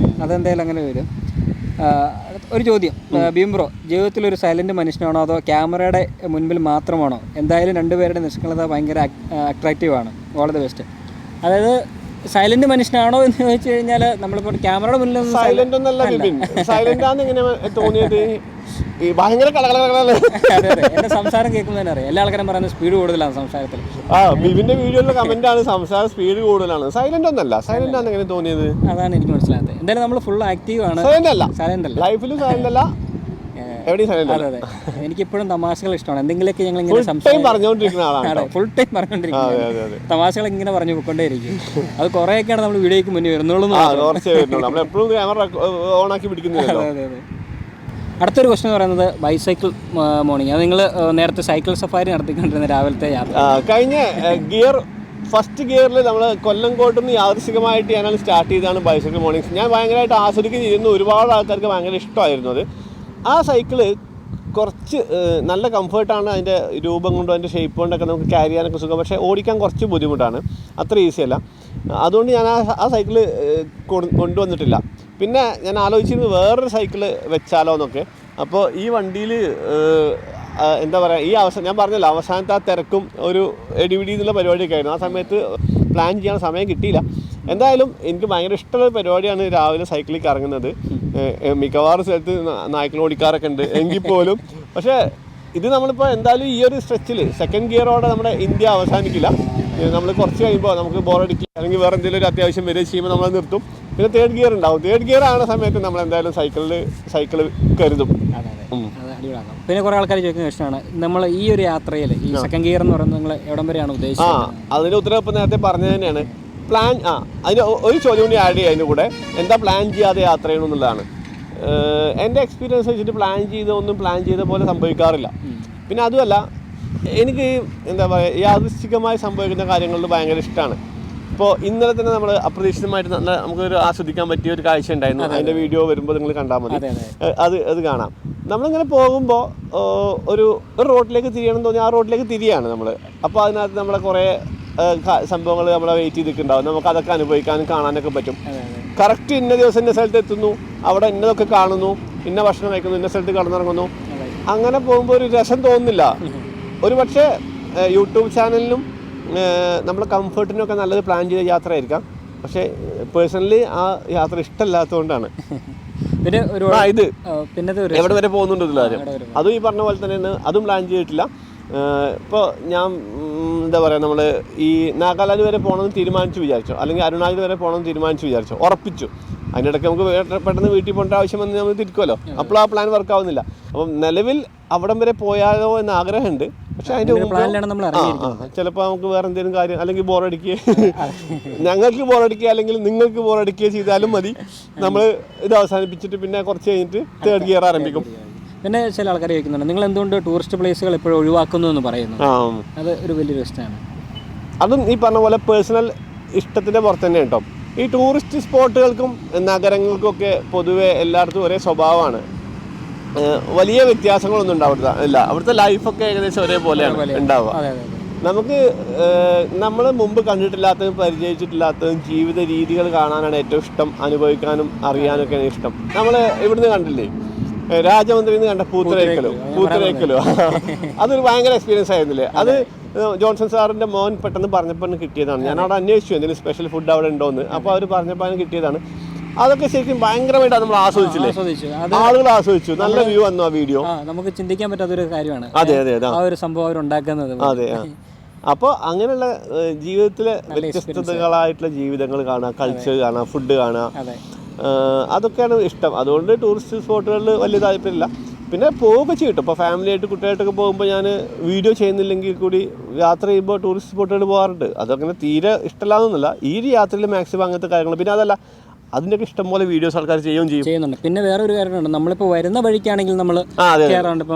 S2: അതെന്തായാലും അങ്ങനെ വരും. ഒരു ചോദ്യം, ബീംബ്രോ ജീവിതത്തിൽ ഒരു സൈലന്റ് മനുഷ്യനാണോ അതോ ക്യാമറയുടെ മുൻപിൽ മാത്രമാണോ? എന്തായാലും രണ്ടുപേരുടെ നിഷ്കളത ഭയങ്കര അട്രാക്റ്റീവാണ്. All the best. അതായത് സൈലന്റ് മനുഷ്യനാണോ എന്ന് ചോദിച്ചു കഴിഞ്ഞാൽ നമ്മളിപ്പോൾ ക്യാമറയുടെ മുന്നിൽ
S1: സൈലന്റ് ഒന്നല്ല ബിബിൻ, സൈലന്റ് ആണെന്ന് എങ്ങനെ തോന്നിയത്? ഈ ഭയങ്കര
S2: എന്റെ സംസാരം കേൾക്കുമ്പോൾ തന്നെ അറിയാം, എല്ലാ ആൾക്കാരും പറയുന്നത് സ്പീഡ് കൂടുതലാണ് സംസാരത്തിൽ.
S1: ബിബിന്റെ വീഡിയോയിലെ കമന്റ് ആണ് സംസാരം സ്പീഡ് കൂടുതലാണ്. സൈലന്റ് ഒന്നല്ല, സൈലന്റ് ആണെന്ന് എങ്ങനെ തോന്നിയത്?
S2: അതാണ് എനിക്ക് മനസ്സിലായത്. എന്തായാലും നമ്മൾ ഫുൾ ആക്റ്റീവ് ആണ്.
S1: സൈലന്റ്
S2: അല്ല,
S1: ലൈഫിലും സൈലന്റ് അല്ല, എവിടെയും സൈലന്റ് അല്ല.
S2: അതെ, എനിക്കിപ്പോഴും തമാശകൾ ഇഷ്ടമാണ്. എന്തെങ്കിലുമൊക്കെ ഞങ്ങൾ
S1: ഫുൾ ടൈം പറഞ്ഞുകൊണ്ടിരിക്കുന്ന ആളാണ്.
S2: തമാശകൾ ഇങ്ങനെ പറഞ്ഞു പോയിക്കൊണ്ടേയിരിക്കും. അത് കുറേയൊക്കെയാണ് നമ്മൾ വീഡിയോയ്ക്ക് മുന്നേ വരുന്നുള്ളൂ.
S1: നമ്മളെപ്പോഴും ക്യാമറ ഓൺ ആക്കി പിടിക്കുന്നില്ല.
S2: അടുത്തൊരു ക്വസ്റ്റൻ എന്ന് പറയുന്നത് ബൈസൈക്കിൾ മോർണിംഗ്. അത് നിങ്ങൾ നേരത്തെ സൈക്കിൾ സഫാരി നടത്തിക്കൊണ്ടിരുന്ന രാവിലത്തെ യാത്ര.
S1: കഴിഞ്ഞ ഫസ്റ്റ് ഗിയറിൽ നമ്മൾ കൊല്ലംകോട്ട് നിന്ന് യാദൃശികമായിട്ട് ഞാനാണ് സ്റ്റാർട്ട് ചെയ്തതാണ് ബൈസൈക്കിൾ മോർണിംഗ്സ്. ഞാൻ ഭയങ്കരമായിട്ട് ആസ്വദിക്കുകയും ചെയ്യുന്നു. ഒരുപാട് ആൾക്കാർക്ക് ഭയങ്കര ഇഷ്ടമായിരുന്നു അത്. ആ സൈക്കിള് കുറച്ച് നല്ല കംഫർട്ടാണ്, അതിൻ്റെ രൂപം കൊണ്ടും അതിൻ്റെ ഷേപ്പ് കൊണ്ടൊക്കെ നമുക്ക് ക്യാരി ചെയ്യാനൊക്കെ സുഖം. പക്ഷേ ഓടിക്കാൻ കുറച്ച് ബുദ്ധിമുട്ടാണ്, അത്ര ഈസിയല്ല. അതുകൊണ്ട് ഞാൻ ആ സൈക്കിള് കൊണ്ടുവന്നിട്ടില്ല. പിന്നെ ഞാൻ ആലോചിച്ചിരുന്നു വേറൊരു സൈക്കിള് വെച്ചാലോ എന്നൊക്കെ. അപ്പോൾ ഈ വണ്ടിയിൽ എന്താ പറയുക, ഈ ഞാൻ പറഞ്ഞല്ലോ അവസാനത്തെ ആ തിരക്കും ഒരു എടിപിടി എന്നുള്ള പരിപാടിയൊക്കെ ആയിരുന്നു. ആ സമയത്ത് പ്ലാൻ ചെയ്യാൻ സമയം കിട്ടിയില്ല. എന്തായാലും എനിക്ക് ഭയങ്കര ഇഷ്ടമുള്ള പരിപാടിയാണ് രാവിലെ സൈക്കിളിൽ കറങ്ങുന്നത്. മിക്കവാറും സ്ഥലത്ത് നായ്ക്കൾ ഓടിക്കാറൊക്കെ ഉണ്ട് എങ്കിൽ പോലും. പക്ഷേ ഇത് നമ്മളിപ്പോൾ എന്തായാലും ഈ ഒരു സ്ട്രെച്ചിൽ സെക്കൻഡ് ഗിയറോടെ നമ്മുടെ ഇന്ത്യ അവസാനിക്കില്ല. നമ്മൾ കുറച്ച് കഴിയുമ്പോൾ നമുക്ക് ബോറടിക്കുക അല്ലെങ്കിൽ വേറെ എന്തെങ്കിലും ഒരു അത്യാവശ്യം വരികയും ചെയ്യുമ്പോൾ നമ്മൾ നിർത്തും. പിന്നെ തേർഡ് ഗിയർ ഉണ്ടാവും. തേർഡ് ഗിയർ ആവുന്ന സമയത്ത് നമ്മൾ എന്തായാലും സൈക്കിൾ കരുതും.
S2: പിന്നെ കുറേ ആൾക്കാർ ചോദിക്കുന്ന ഇഷ്ടമാണ്, നമ്മൾ ഈ ഒരു യാത്രയിൽ ഈ സെക്കൻഡ് ഗിയർ എന്ന് പറയുന്നത് നിങ്ങൾ എവിടം വരെയാണ് ഉദ്ദേശിച്ചത്?
S1: അതിൻ്റെ ഉത്തരം ഇപ്പം നേരത്തെ പറഞ്ഞത് തന്നെയാണ്. പ്ലാൻ അതിന് ഒരു ചോദ്യം കൂടി ആഡ് ചെയ്യുക അതിൻ്റെ കൂടെ, എന്താ പ്ലാൻ ചെയ്യാതെ യാത്ര ചെയ്യണമെന്നുള്ളതാണ്. എൻ്റെ എക്സ്പീരിയൻസ് വെച്ചിട്ട് പ്ലാൻ ചെയ്ത പോലെ സംഭവിക്കാറില്ല. പിന്നെ അതുമല്ല, എനിക്ക് എന്താ പറയുക, യാദൃശ്ചികമായി സംഭവിക്കുന്ന കാര്യങ്ങളിൽ ഭയങ്കര ഇഷ്ടമാണ്. ഇപ്പോൾ ഇന്നലെ തന്നെ നമ്മൾ അപ്രതീക്ഷിതമായിട്ട് നല്ല നമുക്കൊരു ആസ്വദിക്കാൻ പറ്റിയ ഒരു കാഴ്ച ഉണ്ടായിരുന്നു. അതിൻ്റെ വീഡിയോ വരുമ്പോൾ നിങ്ങൾ കണ്ടാൽ മതി, അത് കാണാം. നമ്മളിങ്ങനെ പോകുമ്പോൾ ഒരു റോഡിലേക്ക് തിരിയണം തോന്നി ആ റോഡിലേക്ക് തിരിയാണ് നമ്മൾ. അപ്പോൾ അതിനകത്ത് നമ്മളെ കുറേ സംഭവങ്ങൾ നമ്മളെ വെയിറ്റ് ചെയ്തിട്ടുണ്ടാവും. നമുക്ക് അതൊക്കെ അനുഭവിക്കാനും കാണാനൊക്കെ പറ്റും. കറക്റ്റ് ഇന്ന ദിവസം ഇന്ന സ്ഥലത്ത് എത്തുന്നു, അവിടെ ഇന്നതൊക്കെ കാണുന്നു, ഇന്ന ഭക്ഷണം കഴിക്കുന്നു, ഇന്ന സ്ഥലത്ത് കടന്നിറങ്ങുന്നു. അങ്ങനെ പോകുമ്പോൾ ഒരു രസം തോന്നുന്നില്ല. ഒരു പക്ഷേ യൂട്യൂബ് ചാനലിനും നമ്മുടെ കംഫർട്ടിനൊക്കെ നല്ലത് പ്ലാൻ ചെയ്ത യാത്ര ആയിരിക്കാം. പക്ഷേ പേഴ്സണലി ആ യാത്ര ഇഷ്ടമല്ലാത്തതുകൊണ്ടാണ്
S2: പിന്നെ
S1: ഇത് എവിടെ വരെ പോകുന്നുണ്ടല്ലോ കാര്യം. അതും ഈ പറഞ്ഞ പോലെ തന്നെയാണ്, അതും പ്ലാൻ ചെയ്തിട്ടില്ല. ഇപ്പോൾ ഞാൻ എന്താ പറയുക, നമ്മൾ ഈ നാഗാലാൻഡ് വരെ പോകണമെന്ന് തീരുമാനിച്ചു വിചാരിച്ചോ, അല്ലെങ്കിൽ അരുണാചൽ വരെ പോകണമെന്ന് തീരുമാനിച്ചു വിചാരിച്ചോ, ഉറപ്പിച്ചു. അതിനിടയ്ക്ക് നമുക്ക് പെട്ടെന്ന് വീട്ടിൽ പോകേണ്ട ആവശ്യം വന്ന് നമ്മൾ തിരിക്കുമല്ലോ. അപ്പോൾ ആ പ്ലാൻ വർക്ക് ആവുന്നില്ല. അപ്പം നിലവിൽ അവിടം വരെ പോയാലോ എന്ന് ആഗ്രഹമുണ്ട്. പക്ഷെ അതിൻ്റെ ചിലപ്പോൾ നമുക്ക് വേറെ എന്തെങ്കിലും കാര്യം, അല്ലെങ്കിൽ ബോറടിക്കുക, ഞങ്ങൾക്ക് ബോറടിക്കുക അല്ലെങ്കിൽ നിങ്ങൾക്ക് ബോറടിക്കുക ചെയ്താലും മതി. നമ്മൾ ഇത് അവസാനിപ്പിച്ചിട്ട് പിന്നെ കുറച്ച് കഴിഞ്ഞിട്ട് തേർഡ് ഗിയർ ആരംഭിക്കും.
S2: പിന്നെ ചില ആൾക്കാർ ചോദിക്കുന്നുണ്ട്, നിങ്ങൾ എന്തുകൊണ്ട് ടൂറിസ്റ്റ് പ്ലേസുകൾ എപ്പോഴും ഒഴിവാക്കുന്നു എന്ന് പറയുന്നു. അത് ഒരു വലിയൊരു ഇഷ്ടമാണ്. അതും
S1: ഈ പറഞ്ഞ പോലെ പേഴ്സണൽ ഇഷ്ടത്തിൻ്റെ പുറത്ത് തന്നെ കേട്ടോ. ഈ ടൂറിസ്റ്റ് സ്പോട്ടുകൾക്കും നഗരങ്ങൾക്കൊക്കെ പൊതുവെ എല്ലായിടത്തും ഒരേ സ്വഭാവമാണ്. വലിയ വ്യത്യാസങ്ങളൊന്നും ഉണ്ടാവില്ല. അവിടുത്തെ ലൈഫൊക്കെ ഏകദേശം ഒരേപോലെയാണ് ഉണ്ടാവുക. നമുക്ക് നമ്മൾ മുമ്പ് കണ്ടിട്ടില്ലാത്തതും പരിചയിച്ചിട്ടില്ലാത്തതും ജീവിത രീതികൾ കാണാനാണ് ഏറ്റവും ഇഷ്ടം, അനുഭവിക്കാനും അറിയാനൊക്കെയാണ് ഇഷ്ടം. നമ്മൾ ഇവിടുന്ന് കണ്ടില്ലേ, രാജമന്ത്രിന്ന് കണ്ട പൂത്തരേക്കലോ അതൊരു ഭയങ്കര എക്സ്പീരിയൻസ് ആയിരുന്നില്ലേ. അത് ജോൺസൺ സാറിൻ്റെ മോൻ പെട്ടെന്ന് പറഞ്ഞപ്പോൾ കിട്ടിയതാണ്. ഞാൻ അവിടെ അന്വേഷിച്ചു എന്തെങ്കിലും സ്പെഷ്യൽ ഫുഡ് അവിടെ ഉണ്ടോയെന്ന്. അപ്പോൾ അവർ പറഞ്ഞപ്പോൾ കിട്ടിയതാണ്. അതൊക്കെ ശരിക്കും ഭയങ്കരമായിട്ടാണ് നമ്മൾ ആസ്വദിച്ചില്ലേ, ആളുകൾ ആസ്വദിച്ചു. നല്ല വ്യൂ വന്നു ആ വീഡിയോ.
S2: നമുക്ക് ചിന്തിക്കാൻ പറ്റാത്തൊരു കാര്യമാണ്.
S1: അതെ അതെ
S2: ആ ഒരു സംഭവം അവരുണ്ടാക്കുന്നത്.
S1: അതെ. അപ്പോൾ അങ്ങനെയുള്ള ജീവിതത്തിലെ വ്യത്യസ്തതകളായിട്ടുള്ള ജീവിതങ്ങൾ കാണുക, കൾച്ചർ കാണുക, ഫുഡ് കാണുക, അതൊക്കെയാണ് ഇഷ്ടം. അതുകൊണ്ട് ടൂറിസ്റ്റ് സ്പോട്ടുകളിൽ വലിയ താല്പര്യമില്ല. പിന്നെ പോവുക ചെയ്യട്ടോ. ഇപ്പോൾ ഫാമിലിയായിട്ട് കുട്ടികളായിട്ടൊക്കെ പോകുമ്പോൾ ഞാൻ വീഡിയോ ചെയ്യുന്നില്ലെങ്കിൽ കൂടി യാത്ര ചെയ്യുമ്പോൾ ടൂറിസ്റ്റ് സ്പോട്ടുകൾ പോകാറുണ്ട്. അതങ്ങനെ തീരെ ഇഷ്ടമില്ലാതൊന്നുമില്ല. ഈ ഒരു യാത്രയിൽ മാക്സിമം അങ്ങനത്തെ കാര്യങ്ങൾ. പിന്നെ അതല്ല, അതിൻ്റെയൊക്കെ ഇഷ്ടംപോലെ വീഡിയോസ് ആൾക്കാർ ചെയ്യുന്നുണ്ട്.
S2: പിന്നെ വേറൊരു കാര്യമുണ്ട്, നമ്മളിപ്പോൾ വരുന്ന വഴിക്കാണെങ്കിൽ നമ്മൾ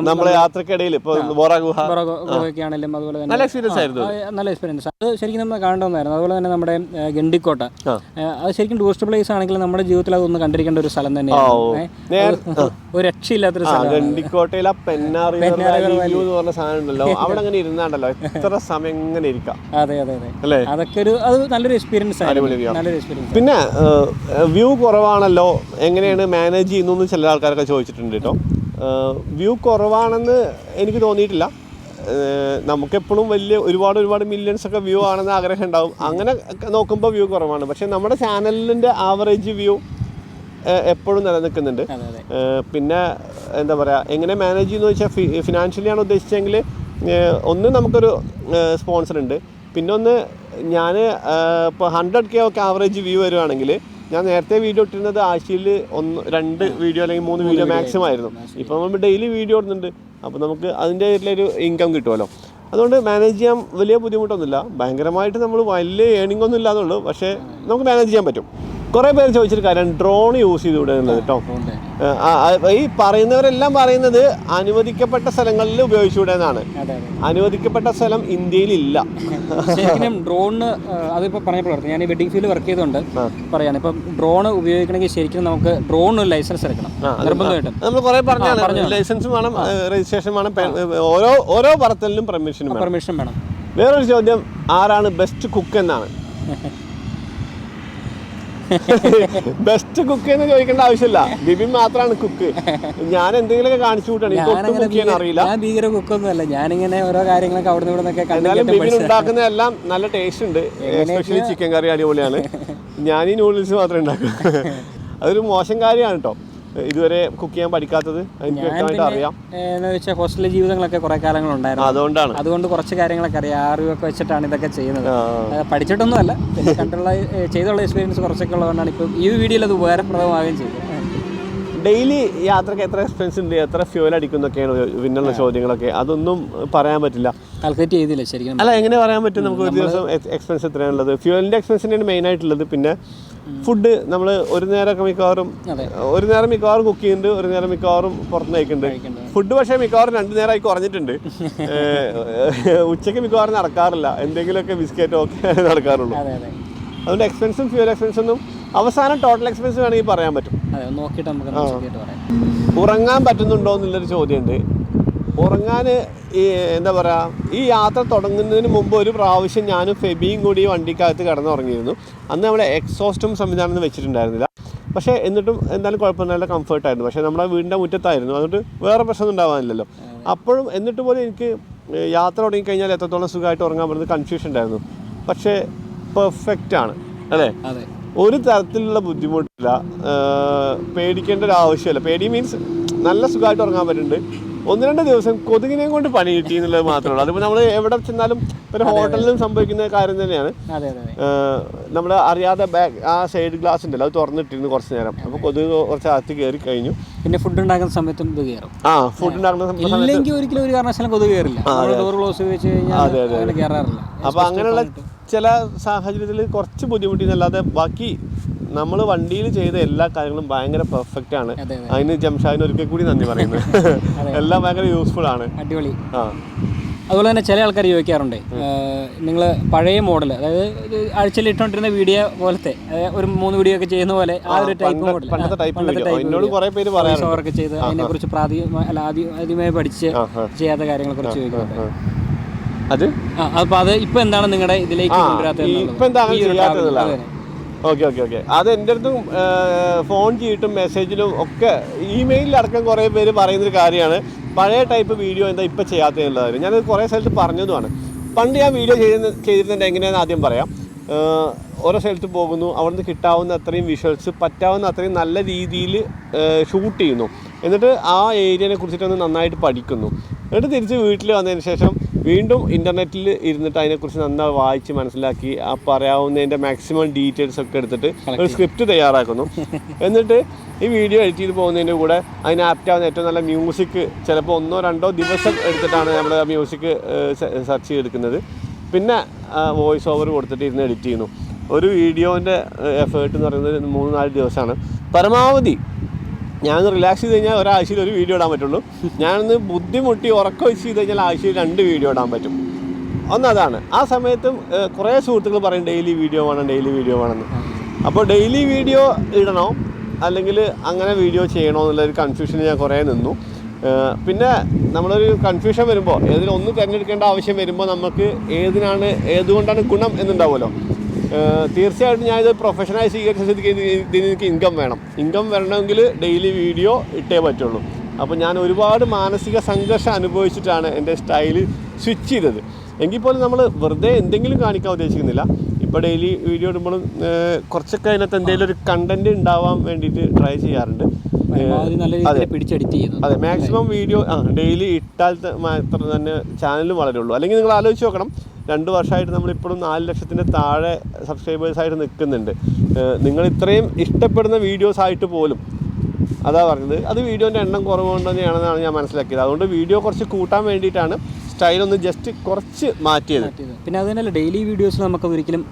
S1: നമ്മളെ യാത്രക്കിടയിൽ ഇപ്പോൾ
S2: ഗുഹയാണെങ്കിലും അതുപോലെ തന്നെ
S1: നല്ല എക്സ്പീരിയൻസ് ആയിരുന്നു.
S2: നല്ല എക്സ്പീരിയൻസ് അത് ശരിക്കും നമ്മൾ കാണേണ്ടതായിരുന്നു. അതുപോലെ തന്നെ നമ്മുടെ ഗണ്ടിക്കോട്ട, അത് ശരിക്കും ടൂറിസ്റ്റ് പ്ലേസ് ആണെങ്കിലും നമ്മുടെ ജീവിതത്തിൽ അതൊന്ന് കണ്ടിരിക്കേണ്ട ഒരു സ്ഥലം തന്നെയാണ്. ഒരു രക്ഷയില്ലാത്തൊരു സ്ഥലം
S1: ഗണ്ടിക്കോട്ടയിൽ ആ പെന്നാർ എന്ന് പറഞ്ഞ സാധനം ഉണ്ടല്ലോ, അവിടെ അങ്ങനെ ഇരുന്നാണ്ടല്ലോ എത്ര സമയം ഇങ്ങനെ ഇരിക്കാം.
S2: അതെ അതെ അതെ, അതൊക്കെ അത് നല്ലൊരു എക്സ്പീരിയൻസ് ആയിരുന്നു. നല്ലൊരു എക്സ്പീരിയൻസ്.
S1: പിന്നെ വ്യൂ കുറവാണല്ലോ, എങ്ങനെയാണ് മാനേജ് ചെയ്യുന്നു ചില ആൾക്കാരൊക്കെ ചോദിച്ചിട്ടുണ്ട് കേട്ടോ. വ്യൂ കുറവാണെന്ന് എനിക്ക് തോന്നിയിട്ടില്ല. നമുക്കെപ്പോഴും വലിയ ഒരുപാട് മില്യൺസ് ഒക്കെ വ്യൂ ആണെന്ന് ആഗ്രഹം ഉണ്ടാവും. അങ്ങനെ നോക്കുമ്പോൾ വ്യൂ കുറവാണ്. പക്ഷേ നമ്മുടെ ചാനലിൻ്റെ ആവറേജ് വ്യൂ എപ്പോഴും നിലനിൽക്കുന്നുണ്ട്. പിന്നെ എന്താ പറയുക, എങ്ങനെ മാനേജ് ചെയ്യുന്നു വെച്ചാൽ ഫിനാൻഷ്യലിയാണ് ഉദ്ദേശിച്ചെങ്കിൽ ഒന്ന് നമുക്കൊരു സ്പോൺസർ ഉണ്ട്. പിന്നെ ഒന്ന് ഞാൻ ഇപ്പോൾ 100K ഒക്കെ ആവറേജ് വ്യൂ വരുവാണെങ്കിൽ, ഞാൻ നേരത്തെ വീഡിയോ ഇട്ടിരുന്നത് ആഴ്ചയിൽ 1-2 വീഡിയോ അല്ലെങ്കിൽ 3 വീഡിയോ മാക്സിമം ആയിരുന്നു. ഇപ്പോൾ നമ്മൾ ഡെയിലി വീഡിയോ ഇടുന്നുണ്ട്. അപ്പോൾ നമുക്ക് അതിൻ്റെ ഒരു ഇൻകം കിട്ടുമല്ലോ. അതുകൊണ്ട് മാനേജ് ചെയ്യാൻ വലിയ ബുദ്ധിമുട്ടൊന്നുമില്ല. ഭയങ്കരമായിട്ട് നമ്മൾ വലിയ ഏണിംഗ് ഒന്നും ഇല്ലാന്നുള്ളൂ, പക്ഷേ നമുക്ക് മാനേജ് ചെയ്യാൻ പറ്റും. കുറേ പേര് ചോദിച്ചൊരു കാര്യം, ഡ്രോൺ യൂസ് ചെയ്തുകൂടെ എന്നുള്ളത് കേട്ടോ. ഈ പറയുന്നവരെല്ലാം പറയുന്നത് അനുവദിക്കപ്പെട്ട സ്ഥലങ്ങളിൽ ഉപയോഗിച്ചുകൂടെ എന്നാണ്. അനുവദിക്കപ്പെട്ട സ്ഥലം ഇന്ത്യയിലില്ല.
S2: ശരിക്കും ഡ്രോണിന് അതിപ്പോൾ പറഞ്ഞപ്പോൾ ഞാൻ ഈ വെഡിങ് ഫീൽഡ് വർക്ക് ചെയ്തുകൊണ്ട് പറയാണ്, ഇപ്പം ഡ്രോൺ ഉപയോഗിക്കണമെങ്കിൽ ശരിക്കും നമുക്ക് ഡ്രോണിന് ലൈസൻസ് എടുക്കണം നിർബന്ധമായിട്ടും.
S1: നമ്മൾ കുറേ പറഞ്ഞു, ലൈസൻസ് വേണം, രജിസ്ട്രേഷൻ വേണം, ഓരോ പറത്തലിനും പെർമിഷൻ വേണം. വേറൊരു ചോദ്യം, ആരാണ് ബെസ്റ്റ് കുക്ക് എന്നാണ്. ബെസ്റ്റ് കുക്ക് എന്ന് ചോദിക്കേണ്ട ആവശ്യമില്ല, ബിബിൻ മാത്രമാണ് കുക്ക്. ഞാൻ എന്തെങ്കിലുമൊക്കെ കാണിച്ചു കൂട്ടാണ്, കുക്ക് ചെയ്യാൻ അറിയില്ല.
S2: ഞാൻ ഭീകര കുക്കൊന്നുമല്ല, ഞാനിങ്ങനെ ഓരോ കാര്യങ്ങളൊക്കെ അവിടെ നിന്നൊക്കെ.
S1: എന്നാലും ബിബിൻ ഉണ്ടാക്കുന്നതെല്ലാം നല്ല ടേസ്റ്റ് ഉണ്ട്. എസ്പെഷ്യലി ചിക്കൻ കറി അടിപൊളിയാണ്. ഞാൻ ഈ നൂഡിൽസ് മാത്രമേ ഉണ്ടാക്കൂ. അതൊരു മോശം കാര്യമാണ് കേട്ടോ, ഇതുവരെ കുക്ക് ചെയ്യാൻ പഠിക്കാത്തത്. എനിക്ക് വ്യക്തമായിട്ട് അറിയാം.
S2: എന്ന് വെച്ചാൽ ഹോസ്റ്റലിലെ ജീവിതങ്ങളൊക്കെ കുറെ കാലങ്ങളുണ്ടായിരുന്നു. അതുകൊണ്ട് കുറച്ച് കാര്യങ്ങളൊക്കെ അറിയാം. അറിവൊക്കെ വെച്ചിട്ടാണ് ഇതൊക്കെ ചെയ്യുന്നത്. പഠിച്ചിട്ടൊന്നും അല്ല, കണ്ടുള്ള ചെയ്തുള്ള എക്സ്പീരിയൻസ് കുറച്ചൊക്കെ ഉള്ളതുകൊണ്ടാണ് ഇപ്പം ഈ വീഡിയോയിൽ അത് ഉപകാരപ്രദമാവുകയും ചെയ്തത്.
S1: ഡെയിലി യാത്രക്ക് എത്ര എക്സ്പെൻസ് ഉണ്ട്, എത്ര ഫ്യൂൽ അടിക്കുന്നൊക്കെയാണ് പിന്നുള്ള ചോദ്യങ്ങളൊക്കെ. അതൊന്നും പറയാൻ പറ്റില്ല,
S2: കാൽക്കുലേറ്റ് ചെയ്തില്ല ശരിക്കും.
S1: അല്ല, എങ്ങനെ പറയാൻ പറ്റും നമുക്ക് ഒരു ദിവസം എക്സ്പെൻസ് എത്രയാണുള്ളത്? ഫ്യൂവലിൻ്റെ എക്സ്പെൻസിനാണ് മെയിനായിട്ടുള്ളത്. പിന്നെ ഫുഡ് നമ്മൾ ഒരു നേരം മിക്കവാറും കുക്ക് ചെയ്യുന്നുണ്ട്, ഒരു നേരം മിക്കവാറും പുറത്തുനിന്ന് കഴിക്കുന്നുണ്ട്. ഫുഡ് പക്ഷേ മിക്കവാറും 2 നേരമായി കുറഞ്ഞിട്ടുണ്ട്. ഉച്ചയ്ക്ക് മിക്കവാറും നടക്കാറില്ല, എന്തെങ്കിലുമൊക്കെ ബിസ്ക്കറ്റോ ഒക്കെ നടക്കാറുള്ളൂ. അതുകൊണ്ട് എക്സ്പെൻസും ഫ്യൂൽ എക്സ്പെൻസൊന്നും അവസാനം ടോട്ടൽ എക്സ്പെൻസ് വേണമെങ്കിൽ പറയാൻ പറ്റും. ഉറങ്ങാൻ പറ്റുന്നുണ്ടോ എന്നുള്ളൊരു ചോദ്യമുണ്ട്. ഉറങ്ങാൻ എന്താ പറയുക, ഈ യാത്ര തുടങ്ങുന്നതിന് മുമ്പ് ഒരു പ്രാവശ്യം ഞാനും ഫെബിയും കൂടി വണ്ടിക്കകത്ത് കിടന്നുറങ്ങിയിരുന്നു. അന്ന് നമ്മുടെ എക്സോസ്റ്റും സംവിധാനം വെച്ചിട്ടുണ്ടായിരുന്നില്ല. പക്ഷേ എന്നിട്ടും എന്തായാലും കുഴപ്പമൊന്നുമില്ല, കംഫർട്ടായിരുന്നു. പക്ഷേ നമ്മുടെ വീടിൻ്റെ മുറ്റത്തായിരുന്നു, അതുകൊണ്ട് വേറെ പ്രശ്നമൊന്നും ഉണ്ടാവാനില്ലല്ലോ. അപ്പോഴും എന്നിട്ട് പോലും എനിക്ക് യാത്ര തുടങ്ങി കഴിഞ്ഞാൽ എത്രത്തോളം സുഖമായിട്ട് ഉറങ്ങാൻ പറ്റുന്നത് കൺഫ്യൂഷൻ ഉണ്ടായിരുന്നു. പക്ഷേ പെർഫെക്റ്റ് ആണ് അല്ലേ? ഒരു തരത്തിലുള്ള ബുദ്ധിമുട്ടില്ല, പേടിക്കേണ്ട ഒരു ആവശ്യമില്ല. പേടി മീൻസ് നല്ല സുഖമായിട്ട് ഉറങ്ങാൻ പറ്റുന്നുണ്ട്. 1-2 ദിവസം കൊതുകിനെ കൊണ്ട് പണി കിട്ടി എന്നുള്ളത് മാത്രമേ ഉള്ളൂ. അതിപ്പോൾ നമ്മൾ എവിടെ ചെന്നാലും ഒരു ഹോട്ടലിലും സംഭവിക്കുന്ന കാര്യം തന്നെയാണ്. നമ്മൾ അറിയാതെ ആ സൈഡ് ഗ്ലാസ് ഉണ്ടല്ലോ, അത് തുറന്നിട്ടിരുന്നു കുറച്ച് നേരം, അപ്പോൾ കൊതുക് കുറച്ച് അകത്ത് കയറി കഴിഞ്ഞു.
S2: പിന്നെ ഫുഡ് ഉണ്ടാക്കുന്ന സമയത്തും ഇത് കയറും.
S1: ഫുഡ് ഉണ്ടാക്കുന്ന
S2: സമയത്ത് ഒരിക്കലും ഒരു കാരണവശാലും കൊതുക് കയറില്ല. ഡോർ ക്ലോസ് വെച്ച് കഴിഞ്ഞാൽ കയറാറില്ല.
S1: അപ്പോൾ അങ്ങനെയുള്ള ചില സാഹചര്യത്തിൽ കുറച്ച് ബുദ്ധിമുട്ടിന്നല്ലാതെ ബാക്കി നമ്മൾ വണ്ടിയിൽ ചെയ്ത എല്ലാ കാര്യങ്ങളും ഭയങ്കര പെർഫെക്റ്റ് ആണ്. അതിന് ജംഷാദിന് ഒരിക്കൽ കൂടി നന്ദി പറയുന്നത്. എല്ലാം ഭയങ്കര യൂസ്ഫുൾ ആണ്.
S2: അടിപൊളി. അതുപോലെ തന്നെ ചില ആൾക്കാർ ചോദിക്കാറുണ്ട്, നിങ്ങൾ പഴയ മോഡൽ, അതായത് ആഴ്ചയിൽ ഇട്ടുകൊണ്ടിരുന്ന വീഡിയോ പോലത്തെ ഒരു 3 വീഡിയോ ഒക്കെ ചെയ്യുന്ന പോലെ ആ ഒരു ടൈപ്പ് മോഡൽ ഒക്കെ ചെയ്ത് അതിനെ കുറിച്ച് ആദ്യമായി പഠിച്ച് ചെയ്യാത്ത കാര്യങ്ങളെ കുറിച്ച് ചോദിക്കുന്നുണ്ട്. അപ്പൊ അത് ഇപ്പൊ എന്താണ് നിങ്ങളുടെ ഇതിലേക്ക് കൊണ്ടുവരാത്തത്?
S1: ഓക്കെ. അത് എൻ്റെ അടുത്തും ഫോൺ ചെയ്തിട്ടും മെസ്സേജിലും ഒക്കെ ഇമെയിലടക്കം കുറേ പേര് പറയുന്നൊരു കാര്യമാണ്, പഴയ ടൈപ്പ് വീഡിയോ എന്താ ഇപ്പം ചെയ്യാത്തതെന്നുള്ള കാര്യം. ഞാനത് കുറേ സ്ഥലത്ത് പറഞ്ഞതുമാണ്. പണ്ട് ഞാൻ വീഡിയോ ചെയ്തിരുന്നത് എങ്ങനെയാണെന്ന് ആദ്യം പറയാം. ഓരോ സ്ഥലത്ത് പോകുന്നു, അവിടുന്ന് കിട്ടാവുന്ന അത്രയും വിഷ്വൽസ് പറ്റാവുന്ന അത്രയും നല്ല രീതിയിൽ ഷൂട്ട് ചെയ്യുന്നു. എന്നിട്ട് ആ ഏരിയനെ കുറിച്ചിട്ടൊന്ന് നന്നായിട്ട് പഠിക്കുന്നു. എന്നിട്ട് തിരിച്ച് വീട്ടിൽ വന്നതിന് ശേഷം വീണ്ടും ഇൻ്റർനെറ്റിൽ ഇരുന്നിട്ട് അതിനെക്കുറിച്ച് നന്നായി വായിച്ച് മനസ്സിലാക്കി ആ പറയാവുന്നതിൻ്റെ മാക്സിമം ഡീറ്റെയിൽസ് ഒക്കെ എടുത്തിട്ട് ഒരു സ്ക്രിപ്റ്റ് തയ്യാറാക്കുന്നു. എന്നിട്ട് ഈ വീഡിയോ എഡിറ്റ് ചെയ്ത് പോകുന്നതിൻ്റെ കൂടെ അതിന് ആപ്റ്റാവുന്ന ഏറ്റവും നല്ല മ്യൂസിക് ചിലപ്പോൾ 1-2 ദിവസം എടുത്തിട്ടാണ് നമ്മൾ ആ മ്യൂസിക് സെർച്ച് ചെയ്തെടുക്കുന്നത്. പിന്നെ വോയിസ് ഓവർ കൊടുത്തിട്ട് ഇരുന്ന് എഡിറ്റ് ചെയ്യുന്നു. ഒരു വീഡിയോൻ്റെ എഫേർട്ട് എന്ന് പറയുന്നത് 3-4 ദിവസമാണ് പരമാവധി. ഞാനൊന്ന് റിലാക്സ് ചെയ്ത് കഴിഞ്ഞാൽ ഒരാഴ്ചയിൽ ഒരു വീഡിയോ ഇടാൻ പറ്റുള്ളൂ. ഞാനൊന്ന് ബുദ്ധിമുട്ടി ഉറക്കം വെച്ച് ചെയ്ത് കഴിഞ്ഞാൽ ആഴ്ചയിൽ 2 വീഡിയോ ഇടാൻ പറ്റും. ഒന്നതാണ്. ആ സമയത്തും കുറേ സുഹൃത്തുക്കൾ പറയും ഡെയിലി വീഡിയോ വേണമെന്ന്. അപ്പോൾ ഡെയിലി വീഡിയോ ഇടണോ അല്ലെങ്കിൽ അങ്ങനെ വീഡിയോ ചെയ്യണോ എന്നുള്ളൊരു കൺഫ്യൂഷന് ഞാൻ കുറേ നിന്നു. പിന്നെ നമ്മളൊരു കൺഫ്യൂഷൻ വരുമ്പോൾ ഒന്ന് തിരഞ്ഞെടുക്കേണ്ട ആവശ്യം വരുമ്പോൾ നമുക്ക് ഏതുകൊണ്ടാണ് ഗുണം എന്നുണ്ടാവുമല്ലോ. തീർച്ചയായിട്ടും ഞാനിത് പ്രൊഫഷനായി സ്വീകരിച്ച സ്ഥിതിക്ക് ഇതിന് എനിക്ക് ഇൻകം വരണമെങ്കിൽ ഡെയിലി വീഡിയോ ഇട്ടേ പറ്റുള്ളൂ. അപ്പോൾ ഞാൻ ഒരുപാട് മാനസിക സംഘർഷം അനുഭവിച്ചിട്ടാണ് എൻ്റെ സ്റ്റൈല് സ്വിച്ച് ചെയ്തത്. എങ്കിൽ പോലും നമ്മൾ വെറുതെ എന്തെങ്കിലും കാണിക്കാൻ ഉദ്ദേശിക്കുന്നില്ല. ഇപ്പോൾ ഡെയിലി വീഡിയോ ഇടുമ്പോഴും കുറച്ചൊക്കെ അതിനകത്ത് എന്തെങ്കിലും ഒരു കണ്ടൻറ്റ് ഉണ്ടാവാൻ വേണ്ടിയിട്ട് ട്രൈ ചെയ്യാറുണ്ട്. അതെ, മാക്സിമം വീഡിയോ ഡെയിലി ഇട്ടാൽ മാത്രം തന്നെ ചാനലും വളരുള്ളൂ. അല്ലെങ്കിൽ നിങ്ങൾ ആലോചിച്ച് നോക്കണം, 2 വർഷമായിട്ട് നമ്മളിപ്പോഴും 4 ലക്ഷത്തിൻ്റെ താഴെ സബ്സ്ക്രൈബേഴ്സായിട്ട് നിൽക്കുന്നുണ്ട്. നിങ്ങൾ ഇത്രയും ഇഷ്ടപ്പെടുന്ന വീഡിയോസ് ആയിട്ട് പോലും അതാ പറഞ്ഞത്, അത് വീഡിയോൻ്റെ എണ്ണം കുറവുകൊണ്ട് തന്നെയാണെന്നാണ് ഞാൻ മനസ്സിലാക്കിയത്. അതുകൊണ്ട് വീഡിയോ കുറച്ച് കൂട്ടാൻ വേണ്ടിയിട്ടാണ് സ്റ്റൈലൊന്ന് ജസ്റ്റ് കുറച്ച് മാറ്റിയത്.
S2: പിന്നെ അതുതന്നെയല്ല, ഡെയിലി വീഡിയോസ് നമുക്ക് ഒരിക്കലും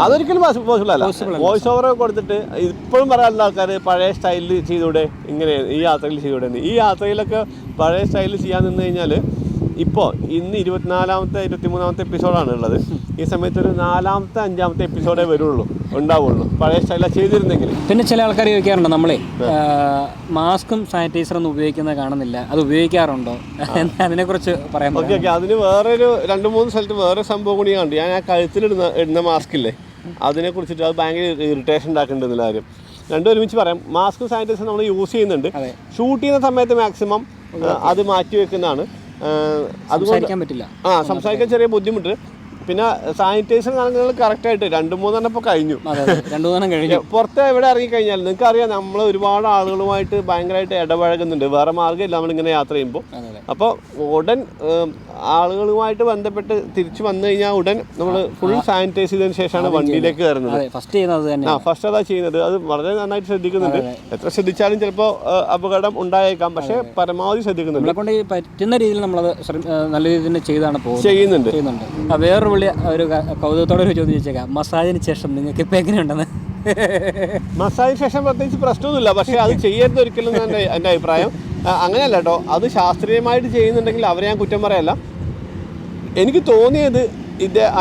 S1: അതൊരിക്കലും പോസിബിൾ അല്ല. വോയിസ് ഓവറൊക്കെ കൊടുത്തിട്ട് ഇപ്പോഴും പറയാനുള്ള ആൾക്കാർ പഴയ സ്റ്റൈലിൽ ചെയ്തുകൂടെ, ഇങ്ങനെ ഈ യാത്രയിൽ ചെയ്തുകൂടെ. ഈ യാത്രയിലൊക്കെ പഴയ സ്റ്റൈലിൽ ചെയ്യാൻ നിന്ന് കഴിഞ്ഞാൽ ഇപ്പോൾ ഇന്ന് 24-ാമത്തെ 23-ാമത്തെ എപ്പിസോഡാണ് ഉള്ളത്. ഈ സമയത്ത് ഒരു 4-ാമത്തെ 5-ാമത്തെ എപ്പിസോഡേ ഉണ്ടാവുള്ളൂ പഴയ സ്റ്റൈലാണ് ചെയ്തിരുന്നെങ്കിൽ.
S2: പിന്നെ ചില ആൾക്കാർ ചോദിക്കാറുണ്ട്, നമ്മളെ മാസ്കും സാനിറ്റൈസറൊന്നും ഉപയോഗിക്കുന്നത് കാണുന്നില്ല, അത് ഉപയോഗിക്കാറുണ്ടോ? അതിനെക്കുറിച്ച് പറയാൻ.
S1: ഓക്കെ. അതിന് വേറൊരു 2-3 സ്ഥലത്ത് വേറെ സംഭവം കൂടി കണ്ടു. ഞാൻ ആ കഴുത്തിലിടുന്ന മാസ്കില്ലേ, അതിനെ കുറിച്ചിട്ട് അത് ഭയങ്കര ഇറിറ്റേഷൻ ഉണ്ടാക്കുന്നുണ്ടെന്നുള്ള കാര്യം. രണ്ടും ഒരുമിച്ച് പറയാം. മാസ്കും സാനിറ്റൈസറും നമ്മൾ യൂസ് ചെയ്യുന്നുണ്ട്. ഷൂട്ട് ചെയ്യുന്ന സമയത്ത് മാക്സിമം അത് മാറ്റി വെക്കുന്നതാണ്. അതുകൊണ്ട് സംസാരിക്കാൻ ചെറിയ ബുദ്ധിമുട്ട്. പിന്നെ സാനിറ്റൈസർ നിങ്ങൾ കറക്റ്റായിട്ട് 2-3 ഇപ്പോൾ കഴിഞ്ഞു. പുറത്ത് എവിടെ ഇറങ്ങിക്കഴിഞ്ഞാൽ നിങ്ങൾക്ക് അറിയാം, നമ്മൾ ഒരുപാട് ആളുകളുമായിട്ട് ഭയങ്കരമായിട്ട് ഇടപഴകുന്നുണ്ട്. വേറെ മാർഗ്ഗമില്ല നമ്മളിങ്ങനെ യാത്ര ചെയ്യുമ്പോൾ. അപ്പോൾ ഉടൻ ആളുകളുമായിട്ട് ബന്ധപ്പെട്ട് തിരിച്ചു വന്നു കഴിഞ്ഞാൽ ഉടൻ നമ്മൾ ഫുൾ സാനിറ്റൈസ് ചെയ്തതിന് ശേഷമാണ് വണ്ടിയിലേക്ക് കയറുന്നത്. ഫസ്റ്റ് അതാ ചെയ്യുന്നത്. അത് വളരെ നന്നായിട്ട് ശ്രദ്ധിക്കുന്നുണ്ട്. എത്ര ശ്രദ്ധിച്ചാലും ചിലപ്പോൾ അപകടം ഉണ്ടായേക്കാം, പക്ഷെ പരമാവധി ശ്രദ്ധിക്കുന്നുണ്ട്.
S2: പറ്റുന്ന രീതിയിൽ നമ്മളത് നല്ല രീതിയിൽ
S1: ചെയ്യുന്നുണ്ട്.
S2: വേറൊരു ഒരു കൗതുകത്തോടെ ഒരു ചോദ്യം ചോദിച്ചേക്കാം, മസാജിന് ശേഷം നിങ്ങൾക്ക് ഇപ്പം എങ്ങനെയുണ്ടെന്ന്?
S1: മസാജിന് ശേഷം പ്രത്യേകിച്ച് പ്രശ്നമൊന്നുമില്ല, പക്ഷേ അത് ചെയ്യരുത് ഒരിക്കലും എൻ്റെ അഭിപ്രായം. അങ്ങനെയല്ല കേട്ടോ, അത് ശാസ്ത്രീയമായിട്ട് ചെയ്യുന്നുണ്ടെങ്കിൽ അവരെ ഞാൻ കുറ്റം പറയല്ല. എനിക്ക് തോന്നിയത്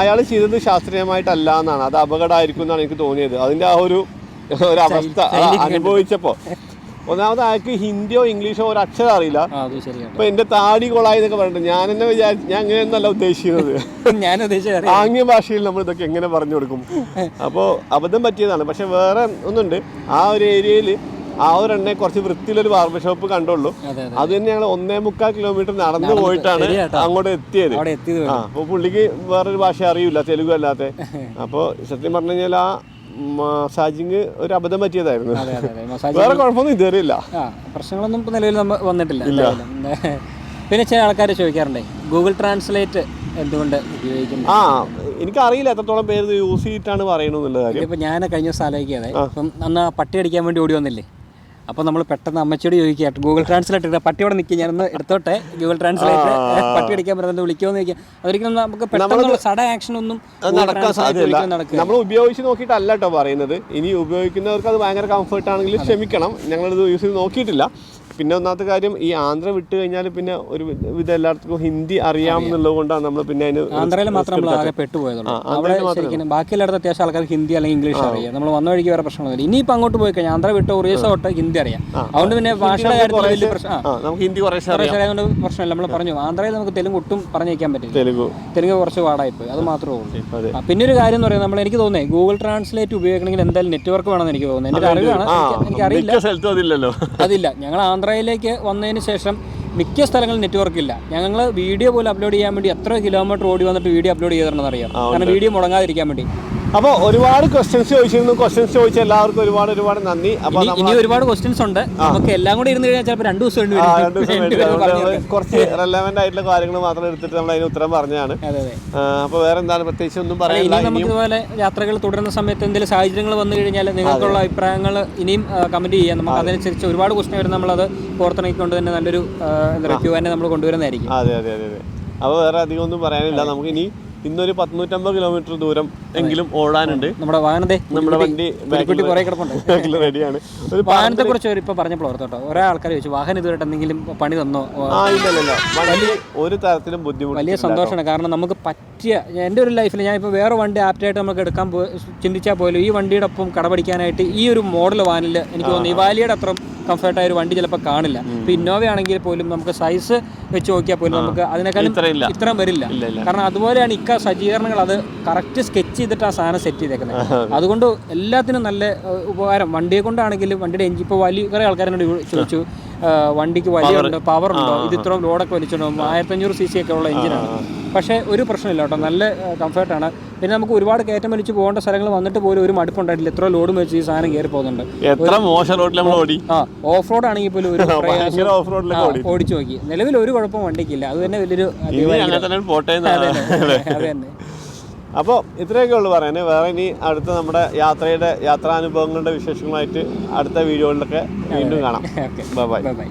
S1: അയാൾ ചെയ്തത് ശാസ്ത്രീയമായിട്ടല്ല എന്നാണ്. അത് അപകടമായിരിക്കും എന്നാണ് എനിക്ക് തോന്നിയത്. അതിൻ്റെ ആ ഒരു അവസ്ഥ അനുഭവിച്ചപ്പോൾ. ഒന്നാമത് അയാൾക്ക് ഹിന്ദിയോ ഇംഗ്ലീഷോ ഒരു അക്ഷരം അറിയില്ല. ഇപ്പൊ എന്റെ താടി കൊളായി എന്നൊക്കെ പറഞ്ഞിട്ട് ഞാൻ എന്നെ വിചാരിച്ചു, ഞാൻ അങ്ങനെയൊന്നല്ല ഉദ്ദേശിക്കുന്നത്. ആംഗ്യ ഭാഷയിൽ നമ്മൾ ഇതൊക്കെ എങ്ങനെ പറഞ്ഞു കൊടുക്കും? അപ്പോൾ അബദ്ധം പറ്റിയതാണ്. പക്ഷെ വേറെ ഒന്നുണ്ട്, ആ ഒരു ഏരിയയിൽ ആ ഒരു എണ്ണ കുറച്ച് വൃത്തിയിലൊരു ബാർബർ ഷോപ്പ് കണ്ടുള്ളൂ. അത് തന്നെ ഞങ്ങൾ 1.25 കിലോമീറ്റർ നടന്നു പോയിട്ടാണ് അങ്ങോട്ട് എത്തിയത്. അപ്പോൾ പുള്ളിക്ക് വേറൊരു ഭാഷ അറിയില്ല, തെലുഗു അല്ലാത്ത. അപ്പോൾ സത്യം പറഞ്ഞു കഴിഞ്ഞാൽ ആ മസാജിങ് ഒരു അബദ്ധം പറ്റിയതായിരുന്നു. വേറെ കുഴപ്പമൊന്നും ഇതുവരെ ഇല്ല,
S2: പ്രശ്നങ്ങളൊന്നും നിലവിൽ വന്നിട്ടില്ല. പിന്നെ ചില ആൾക്കാർ ചോദിക്കാറുണ്ട് ഗൂഗിൾ ട്രാൻസ്ലേറ്റ് എന്തുകൊണ്ട് ഉപയോഗിക്കുന്നു.
S1: എനിക്കറിയില്ല എത്രത്തോളം പേര് യൂസ് ചെയ്തിട്ടാണ് പറയണമെന്നുള്ള കാര്യം.
S2: ഇപ്പം ഞാൻ കഴിഞ്ഞ ദിവസം ആലോചിക്കാതെ, ഇപ്പം അന്ന് പട്ടി അടിക്കാൻ വേണ്ടി ഓടി വന്നില്ലേ, അപ്പോൾ നമ്മൾ പെട്ടെന്ന് അമ്മച്ചിയോട് ചോദിക്കുക ഗൂഗിൾ ട്രാൻസ്ലേറ്റ് പട്ടിയോടെ നിൽക്കുക, ഞാനൊന്ന് എടുത്തോട്ടെ ഗൂഗിൾ ട്രാൻസ്ലേറ്റ് പട്ടി അടിക്കാൻ പറ്റുന്നത് വിളിക്കുമെന്ന് ചോദിക്കാം. അതൊരിക്കലും നമുക്ക് പെട്ടെന്നുള്ള സഡൻ ആക്ഷൻ ഒന്നും
S1: നടക്കാൻ സാധ്യതയില്ല. നമ്മൾ ഉപയോഗിച്ച് നോക്കിയിട്ടല്ല കേട്ടോ പറയുന്നത്. ഇനി ഉപയോഗിക്കുന്നവർക്ക് അത് ഭയങ്കര കംഫർട്ട് ആണെങ്കിൽ ക്ഷമിക്കണം, ഞങ്ങളിത് യൂസ് ചെയ്ത് നോക്കിയിട്ടില്ല. പിന്നെ ഒന്നാമത്തെ കാര്യം, ഈ ആന്ധ്ര വിട്ട് കഴിഞ്ഞാൽ പിന്നെ ഒരു വിധം എല്ലാവർക്കും ഹിന്ദി അറിയാമെന്നുള്ളത് കൊണ്ടാണ് നമ്മൾ പിന്നെ അതിന്
S2: ആന്ധ്രയിൽ മാത്രം നമ്മൾ ആകെ പെട്ടുപോയതുള്ളൂ. അവിടെ ശരിക്കും ബാക്കി എല്ലായിടത്തും അത്യാവശ്യം ആൾക്കാർ ഹിന്ദി അല്ലെങ്കിൽ ഇംഗ്ലീഷ് അറിയാം. നമ്മൾ വന്ന വഴിക്ക് വേറെ പ്രശ്നമൊന്നുമില്ല. ഇനിയിപ്പോൾ അങ്ങോട്ട് പോയി കഴിഞ്ഞാൽ ആന്ധ്ര വിട്ട് ഒറീസ തൊട്ട് ഹിന്ദി അറിയാം. അതുകൊണ്ട് പിന്നെ ഭാഷയുടെ കാര്യത്തിൽ വലിയ പ്രശ്നമായതുകൊണ്ട് പ്രശ്നമില്ല. നമ്മൾ പറഞ്ഞു ആന്ധ്രയിൽ നമുക്ക് തെലുങ്ക് ഒട്ടും പറഞ്ഞു വയ്ക്കാൻ പറ്റില്ല, തെലുങ്ക് കുറച്ച് പാടായിപ്പോയി, അത് മാത്രമേ ഉള്ളൂ. പിന്നെ ഒരു കാര്യം എന്ന് പറയുന്നത്, എനിക്ക് തോന്നുന്നത് ഗൂഗിൾ ട്രാൻസ്ലേറ്റ് ഉപയോഗിക്കണമെങ്കിൽ എന്തായാലും നെറ്റ്വർക്ക് വേണമെന്ന് എനിക്ക് തോന്നുന്നത്. എൻ്റെ അറിവാണ്, എനിക്കറിയില്ല. അതില്ല. ഞങ്ങൾ ആന്ധ്രയിലേക്ക് വന്നതിന് ശേഷം മിക്ക സ്ഥലങ്ങളിൽ നെറ്റ്വർക്ക് ഇല്ല. ഞങ്ങൾ വീഡിയോ പോലും അപ്ലോഡ് ചെയ്യാൻ വേണ്ടി എത്ര കിലോമീറ്റർ ഓടി വന്നിട്ട് വീഡിയോ അപ്ലോഡ് ചെയ്തിട്ടുണ്ടെന്ന് അറിയാം, കാരണം വീഡിയോ മുടങ്ങാതിരിക്കാൻ വേണ്ടി.
S1: അപ്പോൾ ഒരുപാട് ക്വസ്റ്റ്യൻസ് ചോദിച്ചിരുന്നു. ക്വസ്റ്റ്യൻസ് ചോദിച്ച എല്ലാവർക്കും ഒരുപാട് നന്ദി. അപ്പോൾ
S2: ഇനി ഒരുപാട് ക്വസ്റ്റ്യൻസ് ഉണ്ട്, നമുക്ക് എല്ലാം കൂടി ഇരുന്ന് കഴിഞ്ഞാൽ ചിലപ്പോൾ 2 ദിവസം
S1: കുറച്ച് റെലവെന്റ് ആയിട്ടുള്ള കാര്യങ്ങൾ മാത്രം എടുത്തിട്ട് നമ്മൾ അതിന് ഉത്തരം പറഞ്ഞതാണ്. അപ്പോൾ വേറെ എന്താണ് പ്രത്യേകിച്ച് ഒന്നും പറയാനില്ല.
S2: നമുക്ക് ഇതുപോലെ യാത്രകൾ തുടരുന്ന സമയത്ത് എന്തെങ്കിലും സാഹചര്യങ്ങൾ വന്നു കഴിഞ്ഞാൽ നിങ്ങൾക്കുള്ള അഭിപ്രായങ്ങൾ ഇനിയും കമന്റ് ചെയ്യാം. നമുക്ക് അതനുസരിച്ച് ഒരുപാട് ക്വസ്റ്റ്യൻ വരും, നമ്മളത് പുറത്തിറങ്ങിക്കൊണ്ട് തന്നെ നല്ലൊരു റിവ്യൂ തന്നെ നമ്മൾ കൊണ്ടുവരുന്നതായിരിക്കും.
S1: അതെ. അപ്പോൾ വേറെ അധികം ഒന്നും പറയാനില്ല. നമുക്ക് ഇനി ഇന്നൊരു 150 കിലോമീറ്റർ ദൂരം എങ്കിലും ഓടാനുണ്ട്.
S2: നമ്മുടെ വണ്ടി
S1: റെഡിയാണ്.
S2: ഒരു വാഹനത്തെ കുറിച്ച് ഇപ്പൊ പറഞ്ഞപ്പോൾ ഓർത്തോട്ടോ, ഒരേ ആൾക്കാർ ചോദിച്ചു വാഹനം ഇതുവരെ എന്തെങ്കിലും പണി തന്നോ?
S1: ഇല്ല, ഒരു തരത്തിലും ബുദ്ധിമുട്ട്.
S2: വലിയ സന്തോഷമാണ്, കാരണം നമുക്ക് പറ്റിയ എൻ്റെ ഒരു ലൈഫിൽ ഞാൻ ഇപ്പോൾ വേറെ വണ്ടി ആപ്റ്റായിട്ട് നമുക്ക് എടുക്കാൻ ചിന്തിച്ചാൽ പോലും ഈ വണ്ടിയുടെ ഒപ്പം കടപിടിക്കാനായിട്ട് ഈ ഒരു മോഡൽ വാനിൽ എനിക്ക് തോന്നുന്നു ഈ വാലിയുടെ അത്ര കംഫർട്ടായ ഒരു വണ്ടി ചിലപ്പോൾ കാണില്ല. ഇപ്പോൾ ഇന്നോവ ആണെങ്കിൽ പോലും നമുക്ക് സൈസ് വെച്ച് നോക്കിയാൽ പോലും നമുക്ക് അതിനേക്കാളും ഇത്രയും വരില്ല. കാരണം അതുപോലെയാണ് സജ്ജീകരണങ്ങൾ, അത് കറക്റ്റ് സ്കെച്ച് ചെയ്തിട്ട് ആ സാധനം സെറ്റ് ചെയ്തേക്കുന്നത്. അതുകൊണ്ട് എല്ലാത്തിനും നല്ല ഉപകാരം. വണ്ടിയെ കൊണ്ടാണെങ്കിലും വണ്ടിയുടെ എഞ്ചിൻ, ഇപ്പോൾ വലിയ കുറേ ആൾക്കാരോട് ചോദിച്ചു വണ്ടിക്ക് വലിയ പവർ ഉണ്ടോ, ഇത് ഇത്രയും ലോഡൊക്കെ വലിച്ചിട്ടുണ്ടോ, 1500 cc ഒക്കെ ഉള്ള എഞ്ചിനാണ്. പക്ഷേ ഒരു പ്രശ്നമില്ല കേട്ടോ, നല്ല കംഫർട്ടാണ്. പിന്നെ നമുക്ക് ഒരുപാട് കയറ്റം വലിച്ച് പോകേണ്ട സ്ഥലങ്ങൾ വന്നിട്ട് പോലും ഒരു മടുപ്പുണ്ടായിട്ടില്ല. എത്ര ലോഡ് വെച്ച് ഈ സാധനം കയറി പോകുന്നുണ്ട്. ഓഫ് റോഡ് ആണെങ്കിൽ പോലും ഒരു ഓടിച്ചു നോക്കി, നിലവിൽ ഒരു കുഴപ്പം വണ്ടിക്കില്ല. അത് തന്നെ വലിയൊരു അത് തന്നെ.
S1: അപ്പോൾ ഇത്രയൊക്കെ ഉള്ളു പറയാൻ. വേറെ ഇനി അടുത്ത നമ്മുടെ യാത്രാനുഭവങ്ങളുടെ വിശേഷങ്ങളായിട്ട് അടുത്ത വീഡിയോകളിലൊക്കെ വീണ്ടും കാണാം. ബൈ.